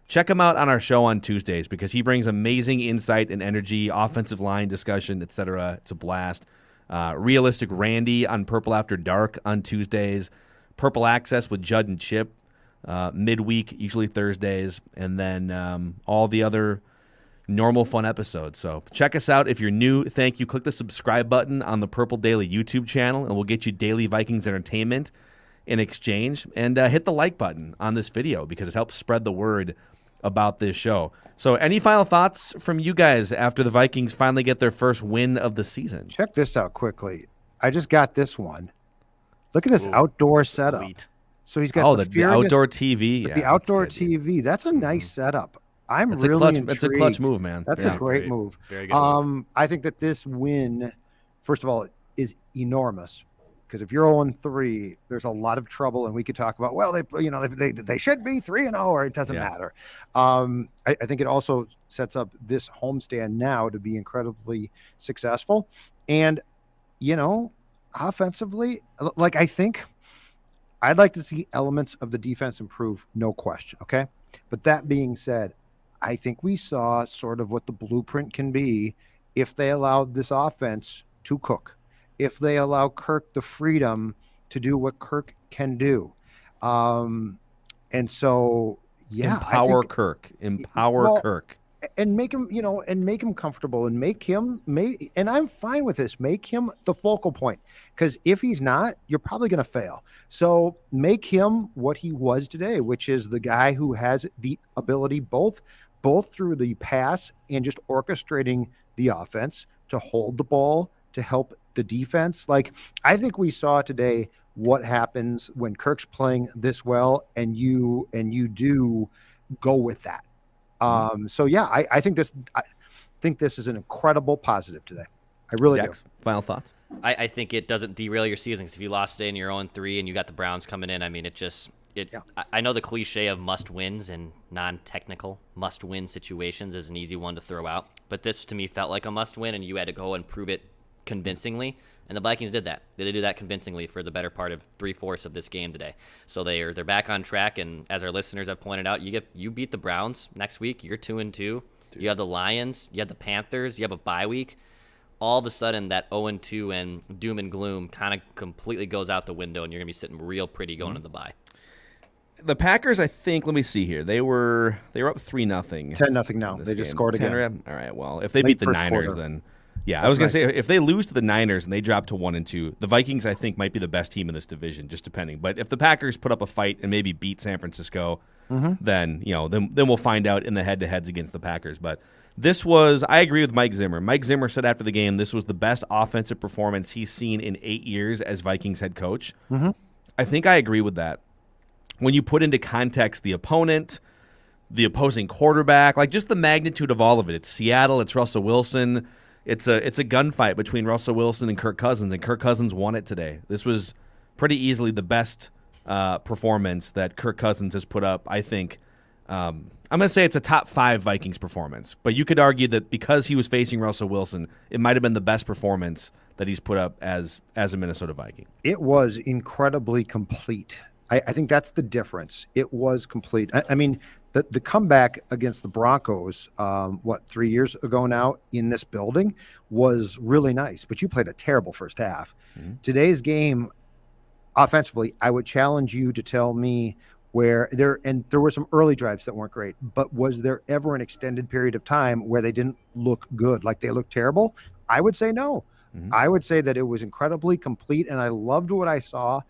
check him out on our show on Tuesdays because he brings amazing insight and energy, offensive line discussion, etc. It's a blast. Realistic Randy on Purple After Dark on Tuesdays. Purple Access with Judd and Chip midweek, usually Thursdays. And then all the other normal fun episodes. So check us out. If you're new, thank you. Click the subscribe button on the Purple Daily YouTube channel, and we'll get you daily Vikings entertainment in exchange. And hit the like button on this video because it helps spread the word about this show. So any final thoughts from you guys after the Vikings finally get their first win of the season? Check this out quickly. I just got this one. Look at this outdoor setup. Sweet. So he's got the outdoor TV. Yeah, the outdoor TV. That's a nice setup. It's really clutch. intrigued. It's a clutch move, man. That's Yeah. a great move. Very good move. I think that this win, first of all, is enormous. Because if you're 0-3, there's a lot of trouble, and we could talk about, well, they should be 3-0, or it doesn't matter. I think it also sets up this homestand now to be incredibly successful, and offensively, like I think I'd like to see elements of the defense improve, no question. Okay, but that being said, I think we saw sort of what the blueprint can be if they allowed this offense to cook. If they allow Kirk the freedom to do what Kirk can do. And so, yeah. Empower Kirk. Kirk. And make him, and make him comfortable and and I'm fine with this. Make him the focal point. Because if he's not, you're probably going to fail. So make him what he was today, which is the guy who has the ability both through the pass and just orchestrating the offense to hold the ball, to help the defense. Like, I think we saw today what happens when Kirk's playing this well and you do go with that. So yeah, I think this is an incredible positive today. I really do. Final thoughts? I think it doesn't derail your season. 'Cause if you lost today and you're 0-3 and you got the Browns coming in, I mean, I know the cliche of must wins and non-technical must win situations is an easy one to throw out, but this to me felt like a must win, and you had to go and prove it convincingly, and the Vikings did that. They did that convincingly for the better part of 3/4 of this game today. So they're back on track, and as our listeners have pointed out, you beat the Browns next week. You're 2-2. You have the Lions. You have the Panthers. You have a bye week. All of a sudden, that 0-2 and doom and gloom kind of completely goes out the window, and you're gonna be sitting real pretty going into the bye. The Packers, I think. Let me see here. They were up 3-0. 10-0 now. They just scored again. All right. Well, if they beat the Niners, then Yeah, I was going to say, if they lose to the Niners and they drop to 1-2, the Vikings, I think, might be the best team in this division, just depending. But if the Packers put up a fight and maybe beat San Francisco, then we'll find out in the head-to-heads against the Packers. But this was, I agree with Mike Zimmer. Mike Zimmer said after the game this was the best offensive performance he's seen in 8 years as Vikings head coach. I think I agree with that. When you put into context the opponent, the opposing quarterback, like just the magnitude of all of it. It's Seattle, it's Russell Wilson. It's a gunfight between Russell Wilson and Kirk Cousins, and Kirk Cousins won it today. This was pretty easily the best performance that Kirk Cousins has put up, I think. I'm going to say it's a top 5 Vikings performance, but you could argue that because he was facing Russell Wilson, it might have been the best performance that he's put up as a Minnesota Viking. It was incredibly complete. I think that's the difference. It was complete. I mean, the comeback against the Broncos, 3 years ago now in this building was really nice, but you played a terrible first half. Today's game, offensively, I would challenge you to tell me where there were some early drives that weren't great, but was there ever an extended period of time where they didn't look good, like they looked terrible? I would say no. I would say that it was incredibly complete, and I loved what I saw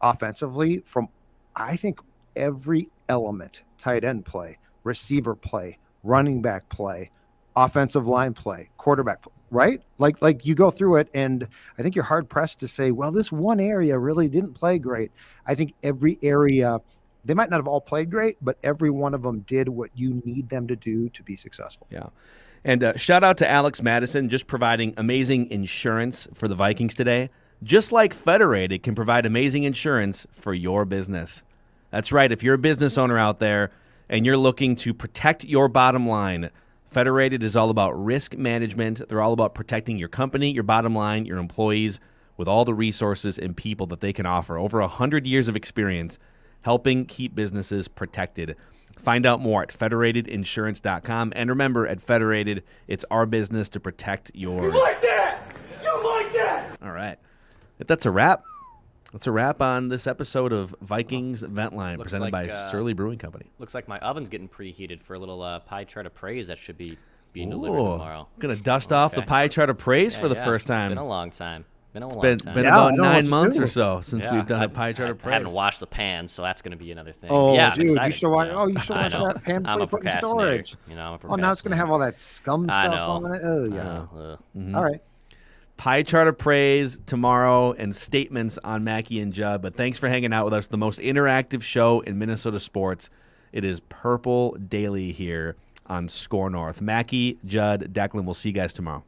offensively from, I think, every element: tight end play, receiver play, running back play, offensive line play, quarterback play, right? Like you go through it, and I think you're hard pressed to say, well, this one area really didn't play great. I think every area, they might not have all played great, but every one of them did what you need them to do to be successful. Yeah. And shout out to Alex Madison, just providing amazing insurance for the Vikings today. Just like Federated can provide amazing insurance for your business. That's right. If you're a business owner out there and you're looking to protect your bottom line, Federated is all about risk management. They're all about protecting your company, your bottom line, your employees, with all the resources and people that they can offer. Over 100 years of experience helping keep businesses protected. Find out more at federatedinsurance.com. And remember, at Federated, it's our business to protect yours. You like that? You like that? All right. That's a wrap. That's a wrap on this episode of Vikings Vent Line, presented by Surly Brewing Company. Looks like my oven's getting preheated for a little pie chart of praise that should be being delivered tomorrow. Going to dust off the pie chart of praise for the first time. It's been a long time. It's been about 9 months or so since we've done a pie chart of praise. I haven't washed the pan, so that's going to be another thing. Oh, yeah, dude, you should watch. You should watch that pan I'm before a you put in storage. I'm a Oh, now it's going to have all that scum stuff on it. Oh, yeah. All right. Pie chart of praise tomorrow and statements on Mackie and Judd. But thanks for hanging out with us. The most interactive show in Minnesota sports. It is Purple Daily here on Score North. Mackie, Judd, Declan, we'll see you guys tomorrow.